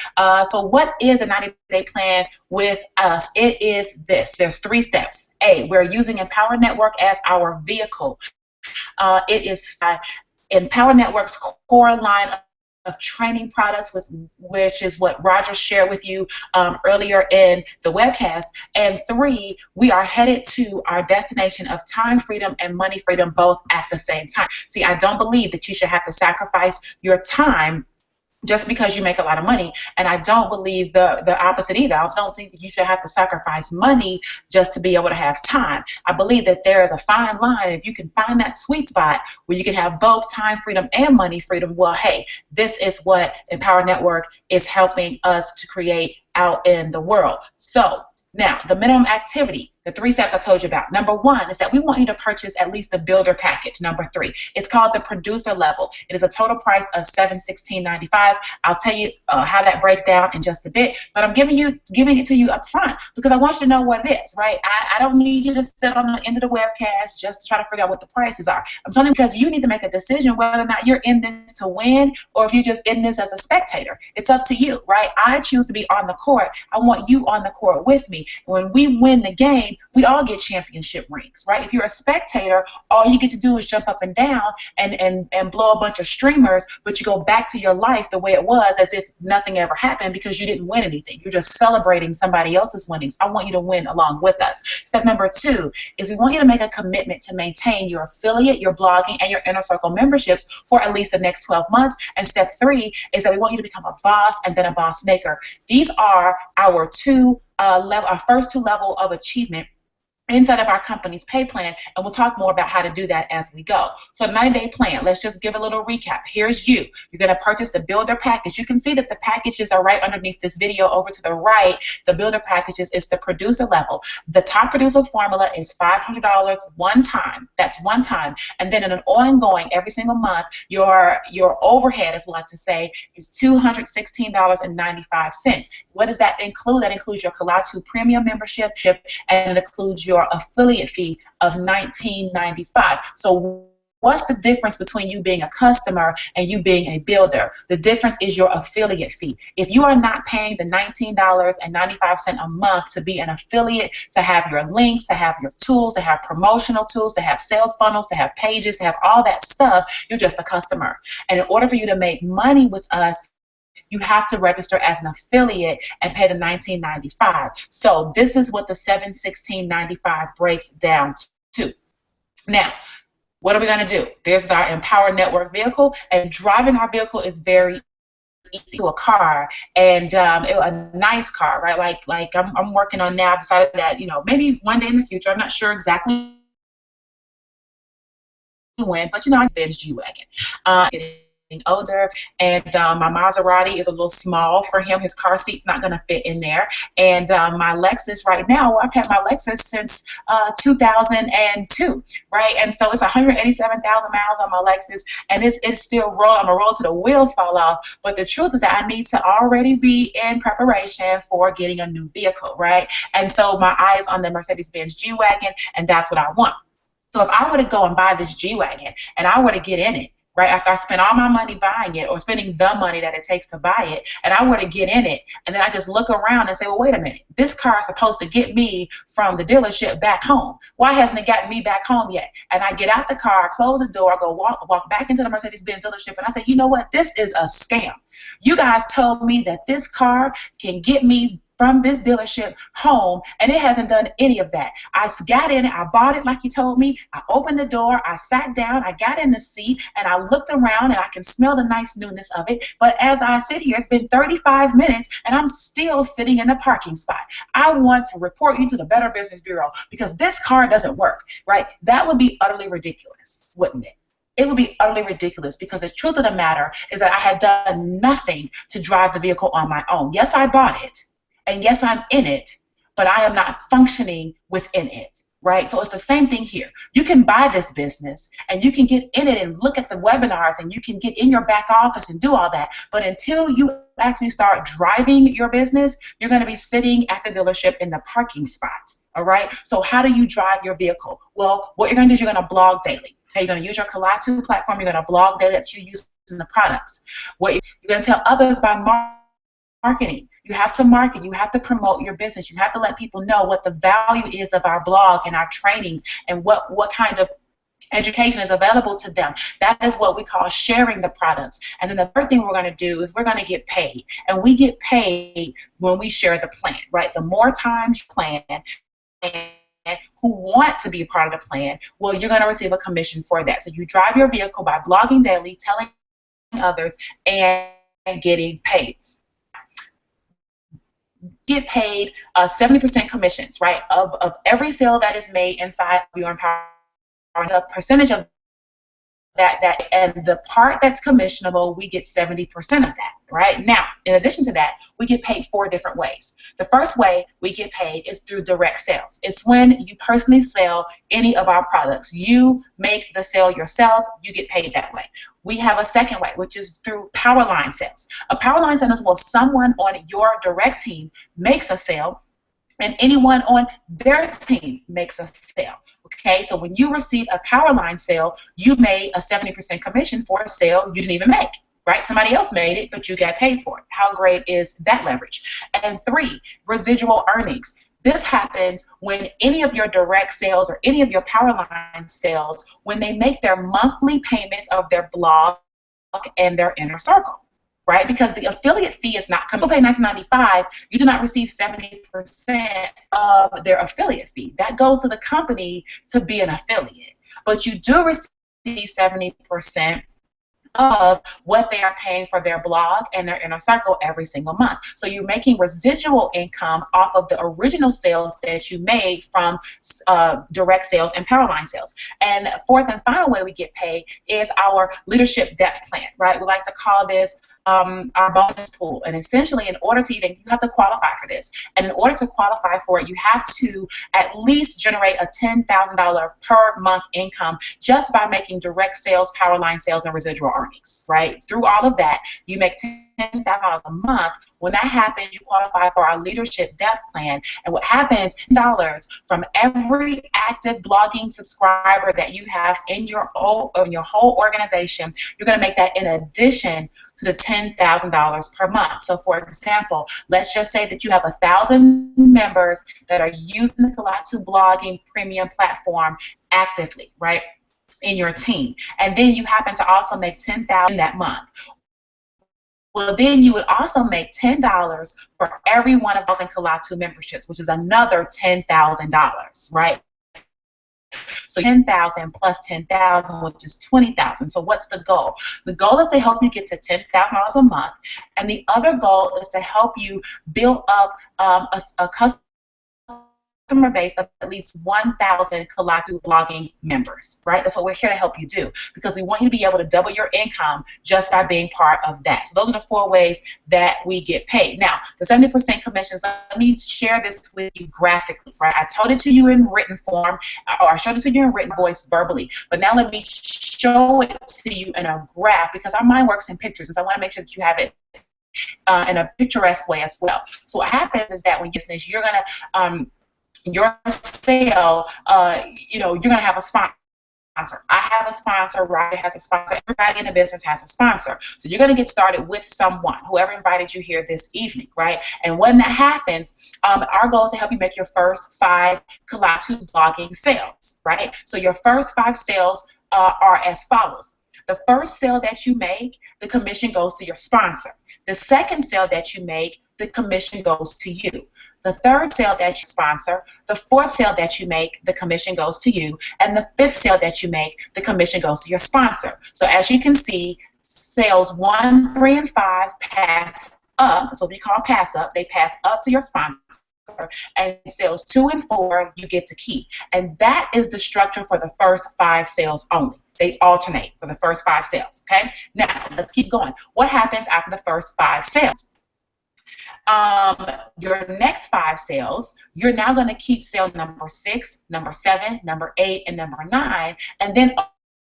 So what is a 90-day plan with us? It is this. There's 3 steps. A, we're using Empower Network as our vehicle. It is Empower Network's core line of training products, which is what Roger shared with you earlier in the webcast. And 3, we are headed to our destination of time freedom and money freedom both at the same time. See, I don't believe that you should have to sacrifice your time just because you make a lot of money, and I don't believe the opposite either. I don't think that you should have to sacrifice money just to be able to have time. I believe that there is a fine line. If you can find that sweet spot where you can have both time freedom and money freedom, well, hey, this is what Empower Network is helping us to create out in the world. So now, the minimum activity, the 3 steps I told you about. Number 1 is that we want you to purchase at least the builder package. Number 3, it's called the producer level. It is a total price of $716.95. I'll tell you how that breaks down in just a bit, but I'm giving it to you up front because I want you to know what it is, right? I don't need you to sit on the end of the webcast just to try to figure out what the prices are. I'm telling you because you need to make a decision whether or not you're in this to win or if you're just in this as a spectator. It's up to you, right? I choose to be on the court. I want you on the court with me. When we win the game, we all get championship rings, right? If you're a spectator, all you get to do is jump up and down and blow a bunch of streamers, but you go back to your life the way it was as if nothing ever happened because you didn't win anything. You're just celebrating somebody else's winnings. I want you to win along with us. Step number 2 is we want you to make a commitment to maintain your affiliate, your blogging, and your inner circle memberships for at least the next 12 months. And step 3 is that we want you to become a boss and then a boss maker. These are our our first 2 levels of achievement inside of our company's pay plan, and we'll talk more about how to do that as we go. So the 90-day plan, let's just give a little recap. Here's you. You're going to purchase the builder package. You can see that the packages are right underneath this video. Over to the right, the builder packages is the producer level. The top producer formula is $500 one time. That's one time. And then in an ongoing, every single month, your overhead, as we like to say, is $216.95. What does that include? That includes your KALATÚ premium membership, and it includes your affiliate fee of $19.95. So what's the difference between you being a customer and you being a builder? The difference is your affiliate fee. If you are not paying the $19.95 a month to be an affiliate, to have your links, to have your tools, to have promotional tools, to have sales funnels, to have pages, to have all that stuff, you're just a customer. And in order for you to make money with us, you have to register as an affiliate and pay the $19.95. So this is what the $716.95 breaks down to. Now, what are we going to do? This is our Empower Network vehicle, and driving our vehicle is very easy. To a car, and a nice car, right? Like I'm working on now. I've decided that, you know, maybe one day in the future, I'm not sure exactly when, but you know, it's Ben's G-Wagon. Older, and my Maserati is a little small for him. His car seat's not going to fit in there. And my Lexus right now, I've had my Lexus since 2002, right? And so it's 187,000 miles on my Lexus, and it's still rolling. I'm going to roll till the wheels fall off. But the truth is that I need to already be in preparation for getting a new vehicle, right? And so my eye is on the Mercedes-Benz G-Wagon, and that's what I want. So if I were to go and buy this G-Wagon and I were to get in it, right? After I spend all my money buying it or spending the money that it takes to buy it, and I were to get in it, and then I just look around and say, well, wait a minute, this car is supposed to get me from the dealership back home. Why hasn't it gotten me back home yet? And I get out the car, close the door, go walk back into the Mercedes-Benz dealership, and I say, you know what? This is a scam. You guys told me that this car can get me from this dealership home, and it hasn't done any of that. I got in it, I bought it like you told me, I opened the door, I sat down, I got in the seat, and I looked around, and I can smell the nice newness of it, but as I sit here, it's been 35 minutes, and I'm still sitting in the parking spot. I want to report you to the Better Business Bureau because this car doesn't work, right? That would be utterly ridiculous, wouldn't it? It would be utterly ridiculous because the truth of the matter is that I had done nothing to drive the vehicle on my own. Yes, I bought it. And yes, I'm in it, but I am not functioning within it, right? So it's the same thing here. You can buy this business, and you can get in it and look at the webinars, and you can get in your back office and do all that. But until you actually start driving your business, you're going to be sitting at the dealership in the parking spot, all right? So how do you drive your vehicle? Well, what you're going to do is you're going to blog daily. Okay, you're going to use your KALATÚ platform. You're going to blog daily that you use in the products. What you're going to tell others by marketing. You have to market. You have to promote your business. You have to let people know what the value is of our blog and our trainings and what kind of education is available to them. That is what we call sharing the products. And then the third thing we're going to do is we're going to get paid. And we get paid when we share the plan, right? The more times you plan and who want to be a part of the plan, well, you're going to receive a commission for that. So you drive your vehicle by blogging daily, telling others, and getting paid. Get paid 70% commissions, right? Of every sale that is made inside of your empowerment, the percentage of that and the part that's commissionable, we get 70% of that, right? Now, in addition to that, we get paid 4 different ways. The first way we get paid is through direct sales. It's when you personally sell any of our products. You make the sale yourself, you get paid that way. We have a second way, which is through power line sales. A power line sale is when someone on your direct team makes a sale and anyone on their team makes a sale. Okay, so when you receive a power line sale, you made a 70% commission for a sale you didn't even make, right? Somebody else made it, but you got paid for it. How great is that leverage? And 3, residual earnings. This happens when any of your direct sales or any of your power line sales, when they make their monthly payments of their blog and their inner circle. Right? Because the affiliate fee is not coming. People pay $19.95. You do not receive 70% of their affiliate fee. That goes to the company to be an affiliate. But you do receive 70% of what they are paying for their blog and their inner circle every single month. So you're making residual income off of the original sales that you made from direct sales and power line sales. And fourth and final way we get paid is our leadership depth plan, right? We like to call this our bonus pool. And essentially, in order to even, you have to qualify for this. And in order to qualify for it, you have to at least generate a $10,000 per month income just by making direct sales, power line sales, and residual earnings, right? Through all of that, you make $10,000 a month. When that happens, you qualify for our leadership depth plan. And what happens, $10 from every active blogging subscriber that you have in your whole organization, you're going to make that in addition to the $10,000 per month. So for example, let's just say that you have 1,000 members that are using the KALATÚ blogging premium platform actively, right, in your team. And then you happen to also make $10,000 that month. Well, then you would also make $10 for every one of those in KALATÚ memberships, which is another $10,000, right? So 10,000 plus 10,000, which is 20,000. So what's the goal? The goal is to help you get to $10,000 a month, and the other goal is to help you build up a customer base of at least 1,000 KALATÚ blogging members, right? That's what we're here to help you do, because we want you to be able to double your income just by being part of that. So those are the 4 ways that we get paid. Now, the 70% commissions, let me share this with you graphically, right? I told it to you in written form, or I showed it to you in written voice verbally, but now let me show it to you in a graph, because our mind works in pictures, and so I want to make sure that you have it in a picturesque way as well. So what happens is that when you're business, you're going to your sale, you're going to have a sponsor. I have a sponsor, Ryder has a sponsor, everybody in the business has a sponsor. So you're going to get started with someone, whoever invited you here this evening, right? And when that happens, our goal is to help you make your first 5 KALATÚ blogging sales, right? So your first 5 sales are as follows. The first sale that you make, the commission goes to your sponsor. The second sale that you make, the commission goes to you. The third sale that you sponsor, the fourth sale that you make, the commission goes to you, and the fifth sale that you make, the commission goes to your sponsor. So as you can see, sales 1, 3, and 5 pass up. That's what we call pass up. They pass up to your sponsor. And sales 2 and 4 you get to keep. And that is the structure for the first 5 sales only. They alternate for the first 5 sales. Okay? Now, let's keep going. What happens after the first 5 sales? Your next 5 sales, you're now going to keep sale number 6, number 7, number 8, and number 9, and then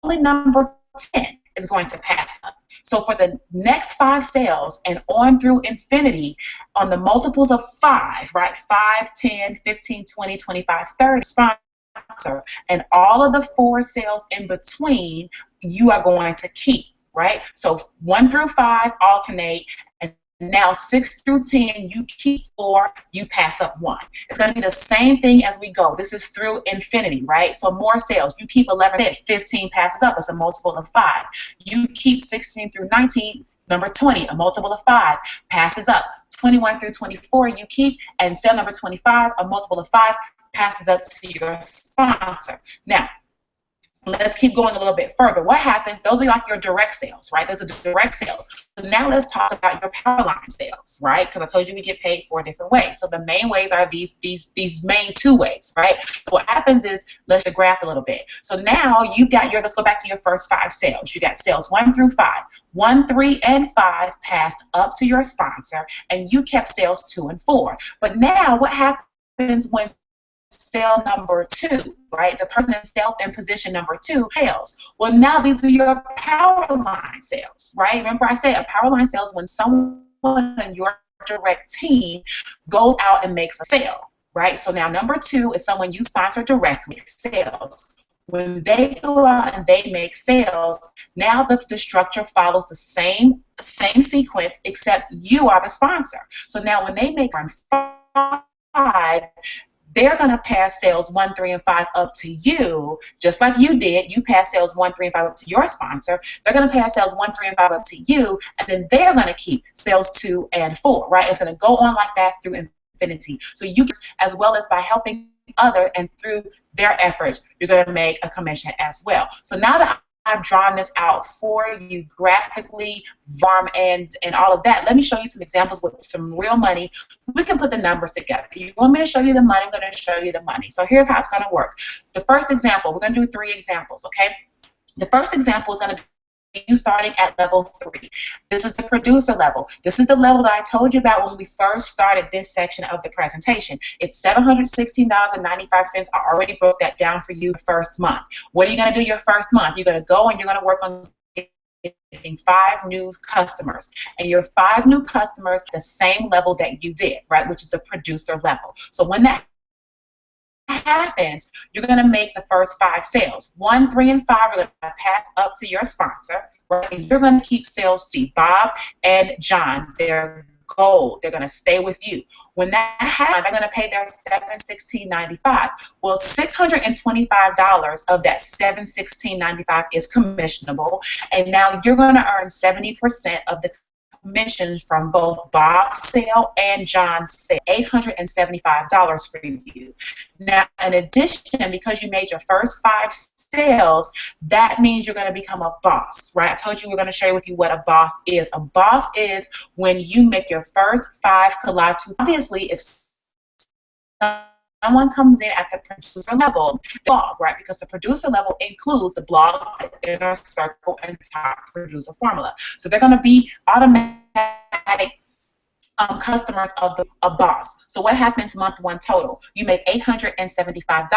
only number 10 is going to pass up. So for the next 5 sales and on through infinity, on the multiples of 5, right, 5, 10, 15, 20, 25, 30, sponsor, and all of the 4 sales in between, you are going to keep, right? So 1 through 5 alternate, and now 6 through 10, you keep 4, you pass up 1. It's going to be the same thing as we go. This is through infinity, right? So more sales. You keep 11, 15 passes up. It's a multiple of 5. You keep 16 through 19, number 20, a multiple of 5, passes up. 21 through 24, you keep, and sale number 25, a multiple of 5, passes up to your sponsor. Now, let's keep going a little bit further. What happens? Those are like your direct sales, right? Those are direct sales. So now let's talk about your power line sales, right? Because I told you we get paid 4 different ways. So the main ways are these main 2 ways, right? So what happens is, let's graph a little bit. So now you've got your, let's go back to your first 5 sales. You got sales 1 through 5. 1, 3, and 5 passed up to your sponsor, and you kept sales 2 and 4. But now what happens when sale number 2, right? The person in position number 2 fails. Well, now these are your power line sales, right? Remember I said a power line sales when someone in your direct team goes out and makes a sale, right? So now number 2 is someone you sponsor directly, sales. When they go out and they make sales, now the structure follows the same sequence, except you are the sponsor. So now when they make 5, they're going to pass sales 1, 3, and 5 up to you, just like you did. You pass sales 1, 3, and 5 up to your sponsor. They're going to pass sales 1, 3, and 5 up to you, and then they're going to keep sales 2 and 4, right? It's going to go on like that through infinity. So you, as well as by helping other and through their efforts, you're going to make a commission as well. So now that I've drawn this out for you graphically, VARM, and all of that, let me show you some examples with some real money. We can put the numbers together. You want me to show you the money? I'm going to show you the money. So here's how it's going to work. The first example, we're going to do 3 examples, okay? The first example is going to be you starting at level 3. This is the producer level. This is the level that I told you about when we first started this section of the presentation. It's $716.95. I already broke that down for you the first month. What are you going to do your first month? You're going to go and you're going to work on getting 5 new customers. And your 5 new customers the same level that you did, right, which is the producer level. So when that happens, you're going to make the first 5 sales. 1, 3, and 5 are going to pass up to your sponsor, right? And you're going to keep sales to Bob and John. They're gold. They're going to stay with you. When that happens, they're going to pay their $716.95. Well, $625 of that $716.95 is commissionable, and now you're going to earn 70% of the commissions from both Bob's sale and John's sale, $875 for you. Now, in addition, because you made your first 5 sales, that means you're going to become a boss, right? I told you we're going to share with you what a boss is. A boss is when you make your first 5 KALATÚ. Obviously, if someone comes in at the producer level, the blog, right? Because the producer level includes the blog, inner circle, and top producer formula. So they're going to be automatic customers of a boss. So what happens month 1 total? You make $875,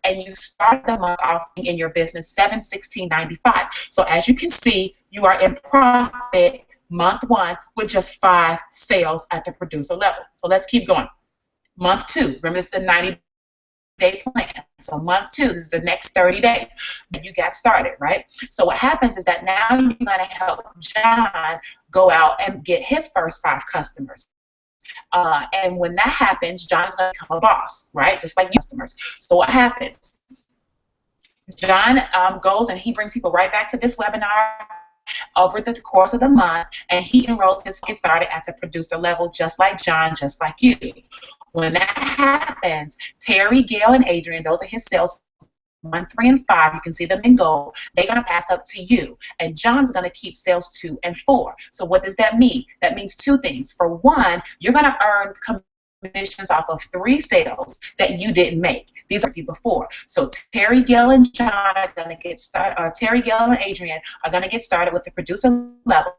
and you start the month off in your business $716.95. So as you can see, you are in profit month 1 with just 5 sales at the producer level. So let's keep going. Month 2, remember it's the 90 30-day plan. So month 2, this is the next 30 days that you got started, right? So what happens is that now you're going to help John go out and get his first 5 customers. And when that happens, John's going to become a boss, right? Just like you customers. So what happens? John goes and he brings people right back to this webinar over the course of the month, and he enrolls his get started at the producer level, just like John, just like you. When that happens, Terry, Gail, and Adrian, those are his sales 1, 3, and 5. You can see them in gold. They're going to pass up to you, and John's going to keep sales 2 and 4. So what does that mean? That means 2 things. For one, you're going to earn commissions off of 3 sales that you didn't make. These are people before. So Terry, Gail, and John are going to get started. Terry, Gail, and Adrian are going to get started with the producer level.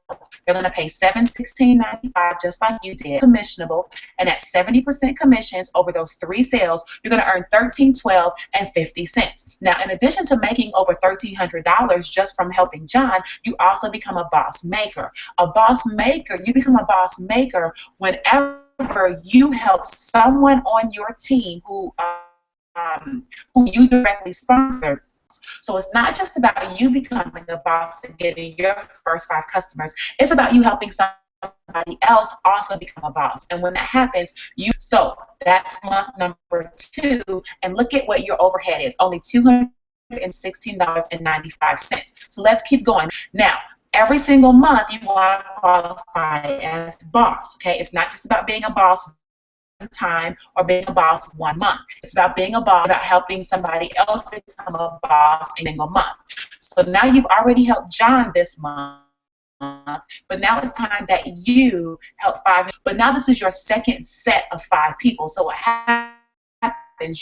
They're going to pay $716.95 just like you did, commissionable, and at 70% commissions over those 3 sales, you're going to earn $13.12 and 50 cents. Now, in addition to making over $1,300 just from helping John, you also become a boss maker. A boss maker, you become a boss maker whenever you help someone on your team who you directly sponsor. So it's not just about you becoming a boss and getting your first 5 customers. It's about you helping somebody else also become a boss. And when that happens, so that's month number 2. And look at what your overhead is, only $216.95. So let's keep going. Now, every single month you want to qualify as boss, okay? It's not just about being a boss one time or being a boss 1 month. It's about being a boss, about helping somebody else become a boss in a single month. So now you've already helped John this month, but now it's time that you help 5. But now this is your second set of 5 people. So what happens?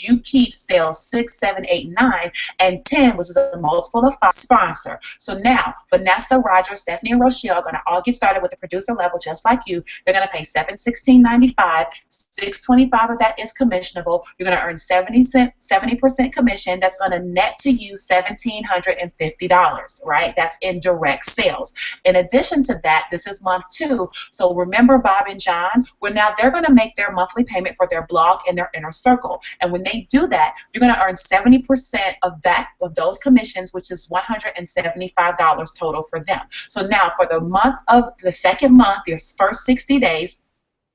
You keep sales 6, 7, 8, 9, and 10, which is a multiple of 5 sponsor. So now Vanessa, Roger, Stephanie, and Rochelle are going to all get started with the producer level just like you. They're going to pay $716.95. $625 of that is commissionable. You're going to earn 70% commission. That's going to net to you $1,750, right? That's in direct sales. In addition to that, this is month 2. So remember Bob and John? Well, now they're going to make their monthly payment for their blog and their inner circle. And when they do that, you're going to earn 70% of those commissions, which is $175 total for them. So now for the second month, your first 60 days,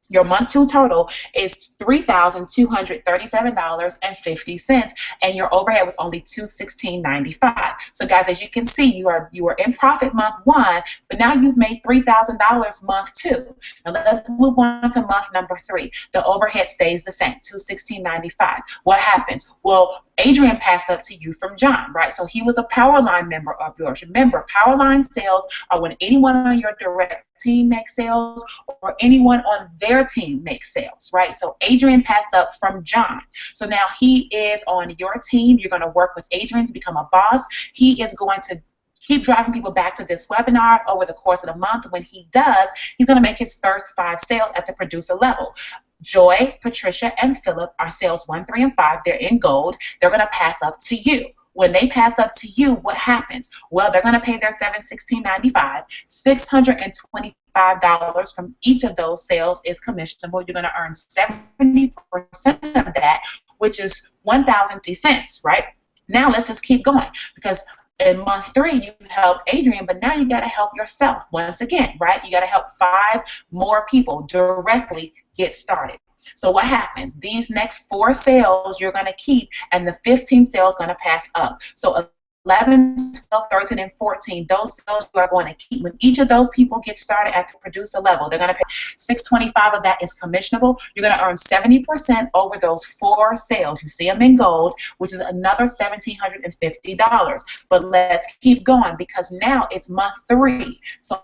your month 2 total is $3,237.50, and your overhead was only $216.95. So guys, as you can see, you were in profit month 1, but now you've made $3,000 month 2. Now let's move on to month number 3. The overhead stays the same, $216.95. What happens? Well, Adrian passed up to you from John, right? So he was a Powerline member of yours. Remember, Powerline sales are when anyone on your direct team makes sales or anyone on their team makes sales, right? So Adrian passed up from John. So now he is on your team. You're going to work with Adrian to become a boss. He is going to keep driving people back to this webinar over the course of the month. When he does, he's going to make his first 5 sales at the producer level. Joy, Patricia, and Philip are sales 1, 3, and 5. They're in gold. They're going to pass up to you. When they pass up to you, what happens? Well, they're going to pay their $716.95. $625 from each of those sales is commissionable. You're going to earn 70% of that, which is $1,050, right? Now let's just keep going, because in month 3, you helped Adrian, but now you got to help yourself once again, right? You got to help 5 more people directly get started. So what happens? These next 4 sales you're going to keep, and the 15 sales going to pass up. So 11, 12, 13, and 14, those sales you are going to keep. When each of those people get started at the producer level, they're going to pay $625 of that is commissionable. You're going to earn 70% over those 4 sales. You see them in gold, which is another $1,750. But let's keep going, because now it's month 3. So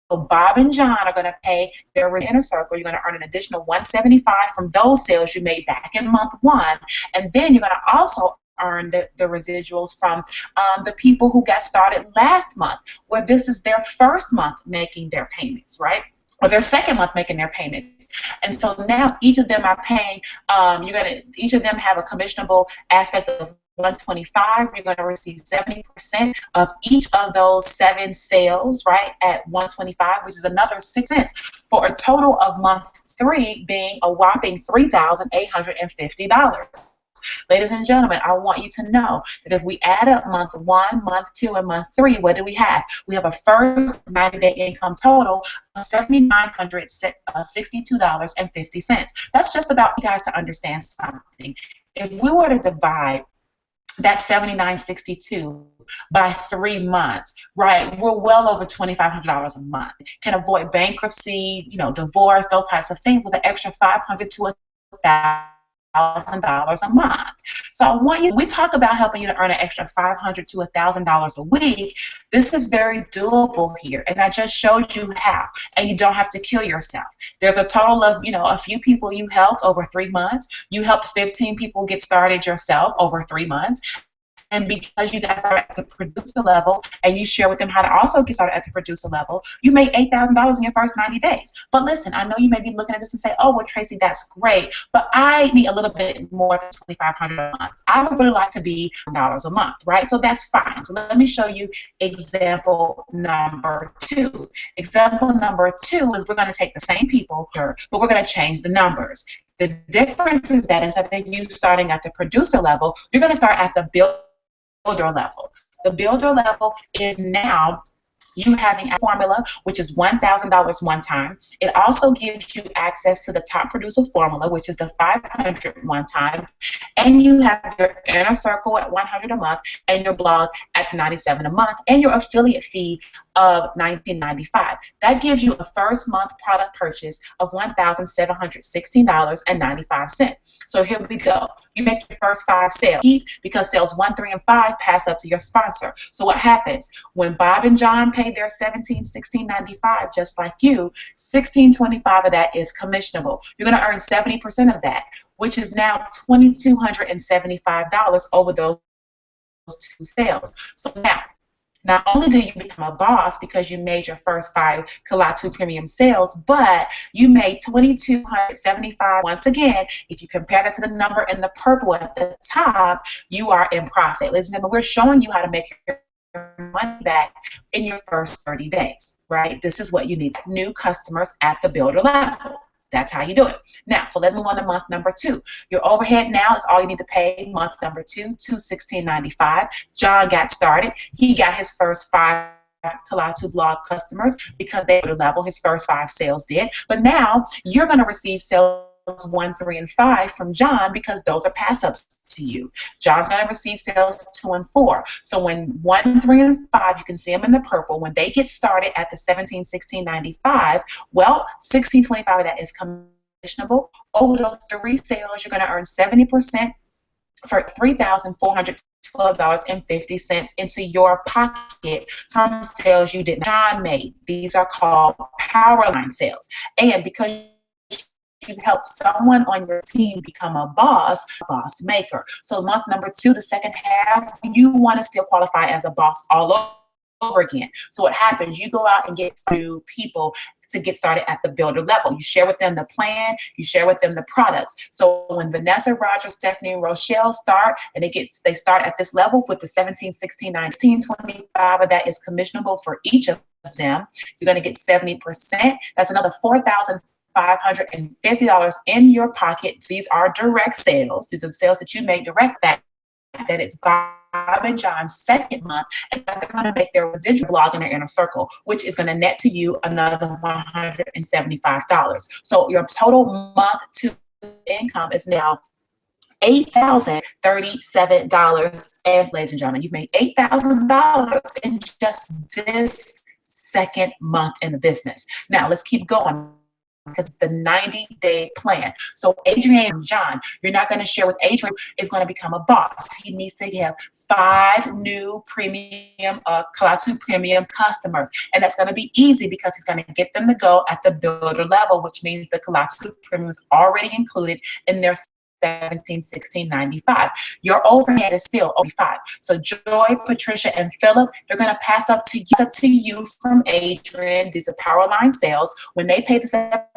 Bob and John are going to pay their inner circle. You're going to earn an additional $175 from those sales you made back in month 1. And then you're going to also earn the residuals from the people who got started last month, where this is their first month making their payments, right? Or their second month making their payments. And so now each of them are paying, each of them have a commissionable aspect of $125. You're going to receive 70% of each of those 7 sales, right, at $125, which is another 6 cents, for a total of month 3 being a whopping $3,850. Ladies and gentlemen, I want you to know that if we add up month 1, month 2, and month 3, what do we have? We have a first 90-day income total of $7,962.50. That's just about you guys to understand something. If we were to divide that $7,962 by 3 months, right? We're well over $2,500 a month. Can avoid bankruptcy, divorce, those types of things with an extra $500 to $1,000 a month. So I want you, we talk about helping you to earn an extra $500 to $1,000 a week. This is very doable here, and I just showed you how, and you don't have to kill yourself. There's a total of, a few people you helped over 3 months. You helped 15 people get started yourself over 3 months. And because you guys are at the producer level and you share with them how to also get started at the producer level, you made $8,000 in your first 90 days. But listen, I know you may be looking at this and say, oh, well, Tracey, that's great, but I need a little bit more than $2,500 a month. I would really like to be $1,000 a month, right? So that's fine. So let me show you example number 2. Example number 2 is we're going to take the same people, but we're going to change the numbers. The difference is that instead of you starting at the producer level, you're going to start at the builder level. The builder level is now you having a formula, which is $1,000 one time. It also gives you access to the top producer formula, which is the $500 one time, and you have your inner circle at $100 a month, and your blog at $97 a month, and your affiliate fee of $19.95. That gives you a first month product purchase of $1,716.95. So here we go. You make your first 5 sales because sales 1, 3, and 5 pass up to your sponsor. So what happens when Bob and John pay their $16.95, just like you, $16.25 of that is commissionable. You're going to earn 70% of that, which is now $2,275 over those 2 sales. So now, not only do you become a boss because you made your first 5 KALATÚ premium sales, but you made $2,275. Once again, if you compare that to the number in the purple at the top, you are in profit. Ladies and gentlemen, we're showing you how to make your money back in your first 30 days, right? This is what you need. New customers at the builder level. That's how you do it. Now, so let's move on to month number 2. Your overhead now is all you need to pay. Month number 2, $216.95. John got started. He got his first 5 KALATÚ blog customers because they were level. His first 5 sales did. But now you're going to receive sales 1, 3, and 5 from John because those are pass-ups to you. John's going to receive sales 2 and 4. So when 1, 3, and 5, you can see them in the purple, when they get started at the $1716.95, well, $16.25 of that is commissionable. Over those 3 sales, you're going to earn 70% for $3,412.50 into your pocket from sales you did. John made. These are called power line sales. And because you help someone on your team become a boss maker. So month number 2, the second half, you want to still qualify as a boss all over again. So what happens, you go out and get new people to get started at the builder level. You share with them the plan, you share with them the products. So when Vanessa, Roger, Stephanie, and Rochelle start, and they start at this level with the $1716, $1925 of that is commissionable for each of them. You're going to get 70%. That's another $4,550 in your pocket. These are direct sales. These are the sales that you made direct that it's Bob and John's second month, and they're going to make their residual blog in their inner circle, which is going to net to you another $175. So your total month to income is now $8,037. And ladies and gentlemen, you've made $8,000 in just this second month in the business. Now let's keep going, because it's the 90-day plan. So Adrian and John, you're not going to share with Adrian is going to become a boss. He needs to have 5 new premium KALATÚ premium customers, and that's going to be easy because he's going to get them to go at the builder level, which means the KALATÚ premium is already included in their $1716.95. Your overhead is still only 5. So Joy, Patricia, and Philip, they're going to pass up to you from Adrian. These are power line sales. When they pay the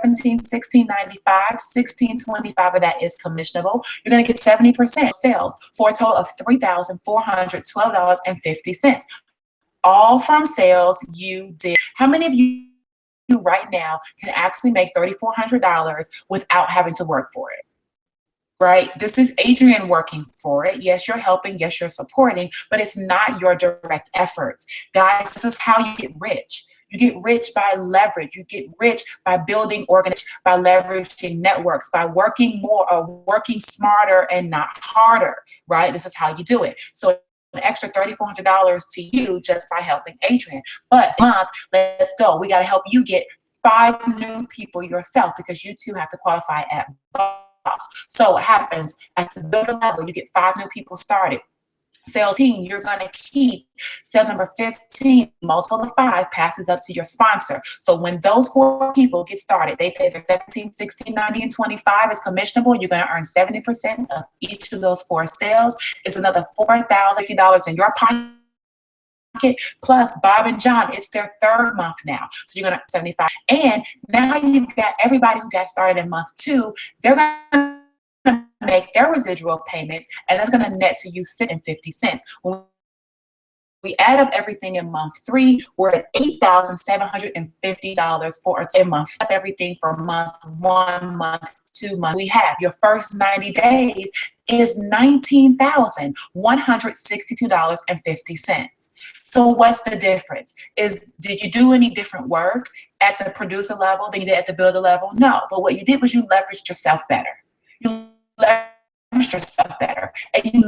$1716.95, $1625 of that is commissionable. You're going to get 70% sales for a total of $3,412.50. All from sales you did. How many of you right now can actually make $3,400 without having to work for it? right? This is Adrienne working for it. Yes, you're helping. Yes, you're supporting, but it's not your direct efforts. Guys, this is how you get rich. You get rich by leverage. You get rich by building organizations, by leveraging networks, by working more or working smarter and not harder, right? This is how you do it. So an extra $3,400 to you just by helping Adrienne. But month, let's go. We got to help you get 5 new people yourself, because you too have to qualify at boss. So what happens at the builder level, you get 5 new people started. Sales team, you're going to keep sale number 15, multiple of 5 passes up to your sponsor. So when those 4 people get started, they pay their 17, 16, 90, and 25 is commissionable. You're going to earn 70% of each of those 4 sales. It's another $4,050 in your pocket. Plus Bob and John, it's their 3rd month now. So you're going to 75. And now you've got everybody who got started in month 2, they're going to make their residual payments, and that's going to net to you $6.50. When we add up everything in month 3, we're at $8,750 for a 10-month. Everything for month 1, month 2, month we have. Your first 90 days is $19,162.50. So what's the difference? Did you do any different work at the producer level than you did at the builder level? No, but what you did was you leveraged yourself better. You leverage yourself better, and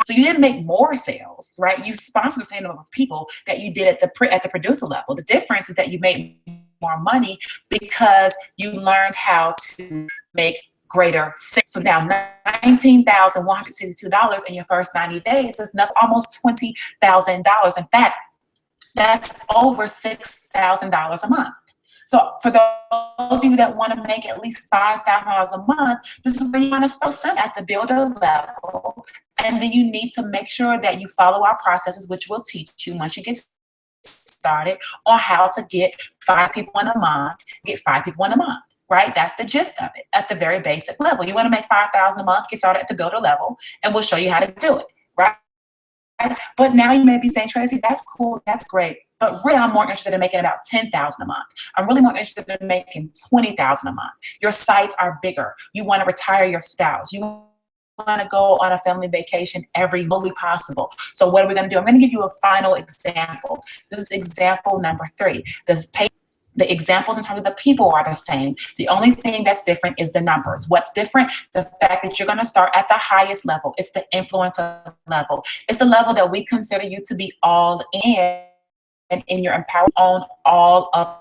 so you didn't make more sales, right? You sponsored the same number of people that you did at the producer level. The difference is that you made more money because you learned how to make greater sales. So now $19,162 in your first 90 days is almost $20,000. In fact, that's over $6,000 a month. So for those of you that want to make at least $5,000 a month, this is where you want to start at the builder level. And then you need to make sure that you follow our processes, which we'll teach you once you get started, on how to get 5 people in a month, right? That's the gist of it at the very basic level. You want to make $5,000 a month, get started at the builder level, and we'll show you how to do it, right? But now you may be saying, Tracey, that's cool, that's great, but really I'm more interested in making about $10,000 a month. I'm really more interested in making $20,000 a month. Your sites are bigger. You want to retire your spouse. You want to go on a family vacation every fully possible. So what are we going to do? I'm going to give you a final example. This is example number 3. The examples in terms of the people are the same. The only thing that's different is the numbers. What's different? The fact that you're going to start at the highest level. It's the influencer level. It's the level that we consider you to be all in, and in your empowered own all of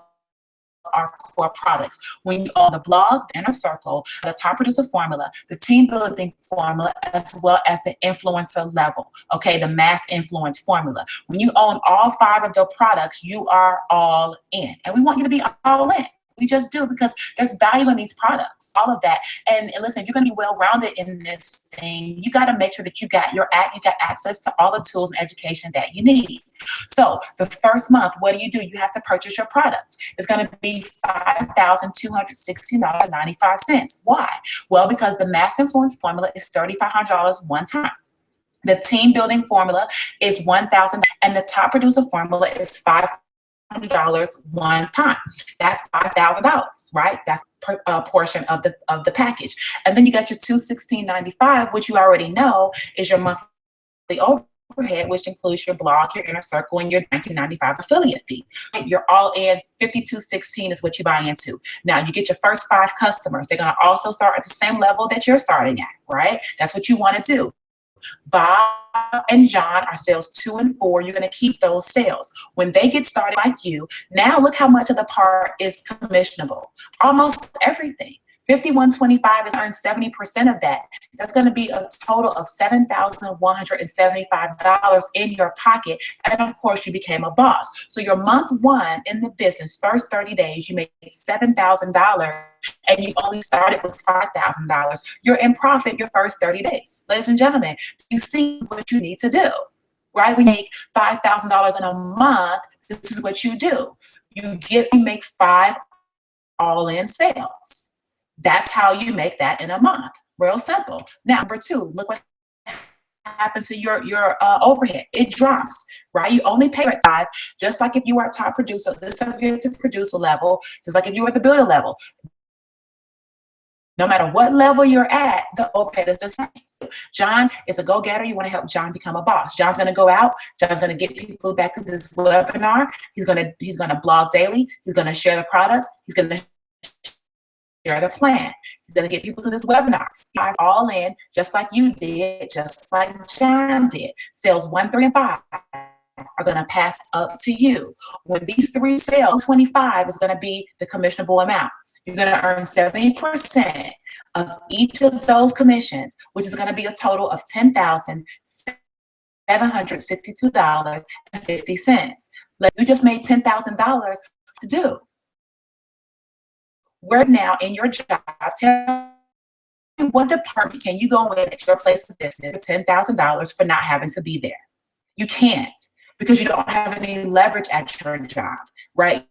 our core products. When you own the blog, the inner circle, the top producer formula, the team building formula, as well as the influencer level, okay, the mass influence formula. When you own all 5 of those products, you are all in. And we want you to be all in. We just do, because there's value in these products, all of that. And listen, if you're going to be well-rounded in this thing, you got to make sure that you got access to all the tools and education that you need. So the first month, what do? You have to purchase your products. It's going to be $5,260.95. Why? Well, because the mass influence formula is $3,500 one time. The team building formula is $1,000, and the top producer formula is $500 one time. That's $5,000, right? That's per portion of the package. And then you got your $216.95, which you already know is your monthly overhead, which includes your blog, your inner circle, and your $19.95 affiliate fee. You're all in. $52.16 is what you buy into. Now you get your first 5 customers. They're going to also start at the same level that you're starting at, right? That's what you want to do. Bob and John are sales 2 and 4. You're going to keep those sales. When they get started like you, now look how much of the part is commissionable. Almost everything. 5125 is earned 70% of that. That's going to be a total of $7,175 in your pocket. And of course, you became a boss. So your month 1 in the business, first 30 days, you made $7,000 and you only started with $5,000. You're in profit your first 30 days. Ladies and gentlemen, you see what you need to do, right? We make $5,000 in a month. This is what you do. You make 5 all-in sales. That's how you make that in a month. Real simple. Now, number 2, look what happens to your overhead. It drops, right? You only pay at 5, just like if you are a top producer, this is if you're at the producer level, just like if you were at the builder level. No matter what level you're at, the overhead is the same. John is a go-getter. You want to help John become a boss. John's going to go out. John's going to get people back to this webinar. He's going to blog daily. He's going to share the products. He's going to share the plan. He's going to get people to this webinar. All in, just like you did, just like John did. Sales 1, 3, and 5 are going to pass up to you. When these 3 sales, 25 is going to be the commissionable amount. You're going to earn 70% of each of those commissions, which is going to be a total of $10,762.50. Like, you just made $10,000 to do. Where now in your job, tell me what department can you go in at your place of business for $10,000 for not having to be there? You can't, because you don't have any leverage at your job, right?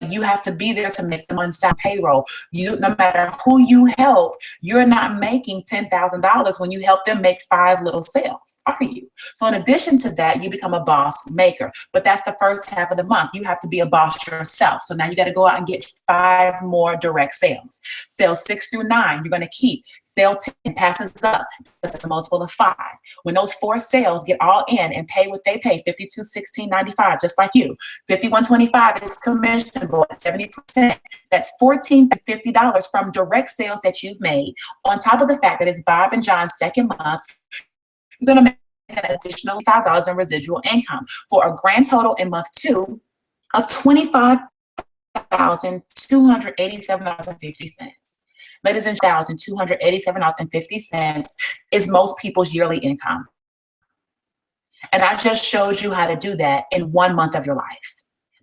You have to be there to make them on payroll. No matter who you help, you're not making $10,000 when you help them make 5 little sales, are you? So in addition to that, you become a boss maker. But that's the first half of the month. You have to be a boss yourself. So now you got to go out and get 5 more direct sales. Sales 6 through 9, you're going to keep. Sale 10 passes up. That's a multiple of 5. When those 4 sales get all in and pay what they pay, $52.16.95, just like you. $51.25 is commissionable at 70%. That's $1,450 from direct sales that you've made. On top of the fact that it's Bob and John's second month, you're going to make an additional $5 in residual income for a grand total in month 2 of $25,287.50. Ladies and gentlemen, $287.50 is most people's yearly income. And I just showed you how to do that in 1 month of your life.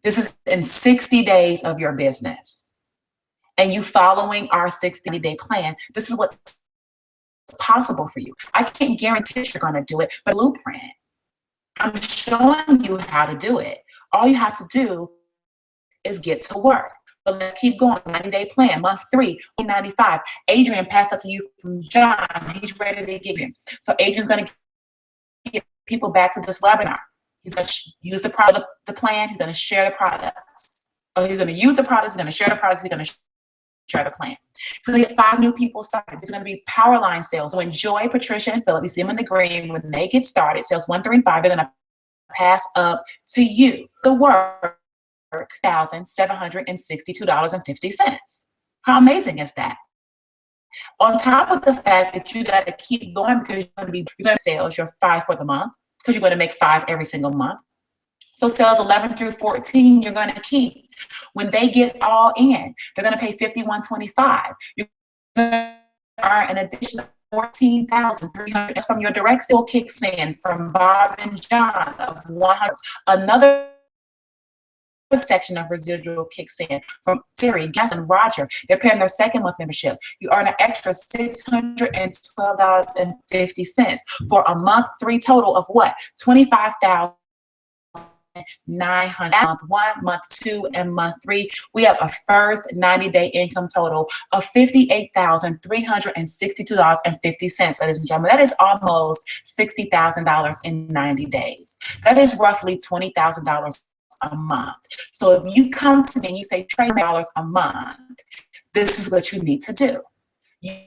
This is in 60 days of your business. And you following our 60-day plan, this is what's possible for you. I can't guarantee you're going to do it, but blueprint. I'm showing you how to do it. All you have to do is get to work. But let's keep going. 90-day plan, month 3, 95. Adrian passed up to you from John. He's ready to get in. So Adrian's going to get people back to this webinar. He's going to use the product, the plan. He's going to share the products. Oh, he's going to use the products. He's going to share the products. He's going to share the plan. He's going to get 5 new people started. There's going to be power line sales. So when Joy, Patricia, and Philip, you see them in the green, when they get started, sales 1, 3, and 5, they're going to pass up to you. The work, $1,762.50. How amazing is that? On top of the fact that you got to keep going, because you're going to sales your 5 for the month, because you're going to make 5 every single month. So sales 11 through 14, you're going to keep. When they get all in, they're going to pay $51.25. You're going to earn an additional $14,300. That's from your direct sale kicks in from Bob and John of 100. Another section of residual kicks in from Siri, Gas, and Roger. They're paying their second month membership. You earn an extra $612.50 for a month 3 total of what? $25,900. Month 1, month 2, and month 3, we have a first 90-day income total of $58,362.50, ladies and gentlemen. That is almost $60,000 in 90 days. That is roughly $20,000 a month. So if you come to me and you say $20 a month, this is what you need to do. You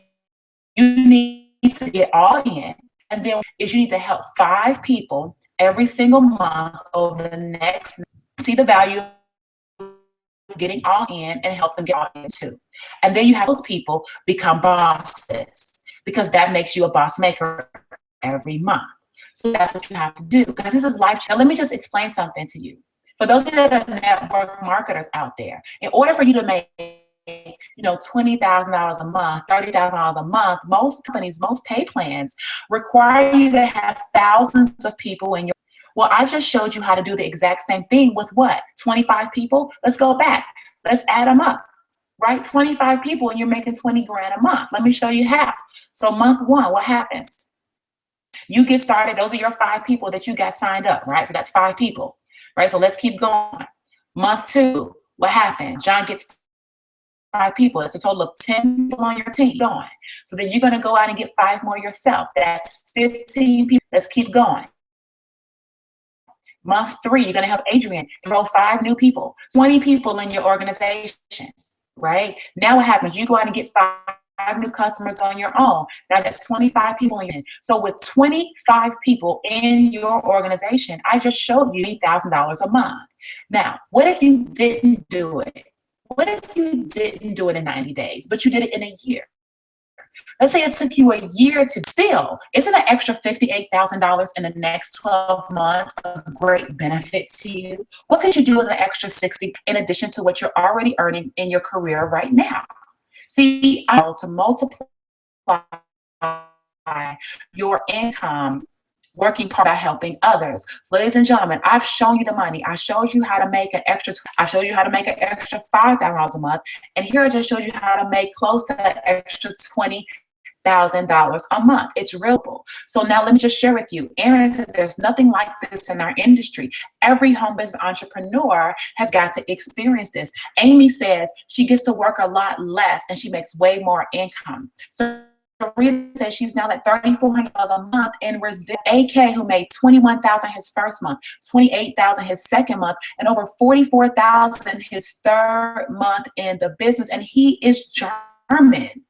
need to get all in, and then is you need to help 5 people every single month over the next, see the value of getting all in and help them get all in too. And then you have those people become bosses, because that makes you a boss maker every month. So that's what you have to do, because this is life. Now let me just explain something to you. For those of you that are network marketers out there, in order for you to make $20,000 a month, $30,000 a month, most companies, most pay plans require you to have thousands of people in your. Well, I just showed you how to do the exact same thing with what? 25 people? Let's go back. Let's add them up, right? 25 people and you're making 20 grand a month. Let me show you how. So month 1, what happens? You get started. Those are your 5 people that you got signed up, right? So that's 5 people, right? So let's keep going. Month 2, what happened? John gets 5 people. It's a total of 10 people on your team going. So then you're going to go out and get 5 more yourself. That's 15 people. Let's keep going. Month 3, you're going to help Adrian enroll 5 new people, 20 people in your organization, right? Now what happens? You go out and get new customers on your own. Now that's 25 people in. So with 25 people in your organization, I just showed you $8,000 a month. Now, what if you didn't do it? What if you didn't do it in 90 days, but you did it in a year? Let's say it took you a year to still, isn't an extra $58,000 in the next 12 months of great benefit to you? What could you do with an extra 60 in addition to what you're already earning in your career right now? See, I to multiply your income working part by helping others. So ladies and gentlemen, I've shown you the money. I showed you how to make an extra $5,000 a month. And here I just showed you how to make close to that extra $20,000 a month. It's real. So now let me just share with you. Aaron said there's nothing like this in our industry. Every home business entrepreneur has got to experience this. Amy says she gets to work a lot less and she makes way more income. So Rita says she's now at $3,400 a month in resilience. AK, who made $21,000 his first month, $28,000 his second month, and over $44,000 his third month in the business. And he is German.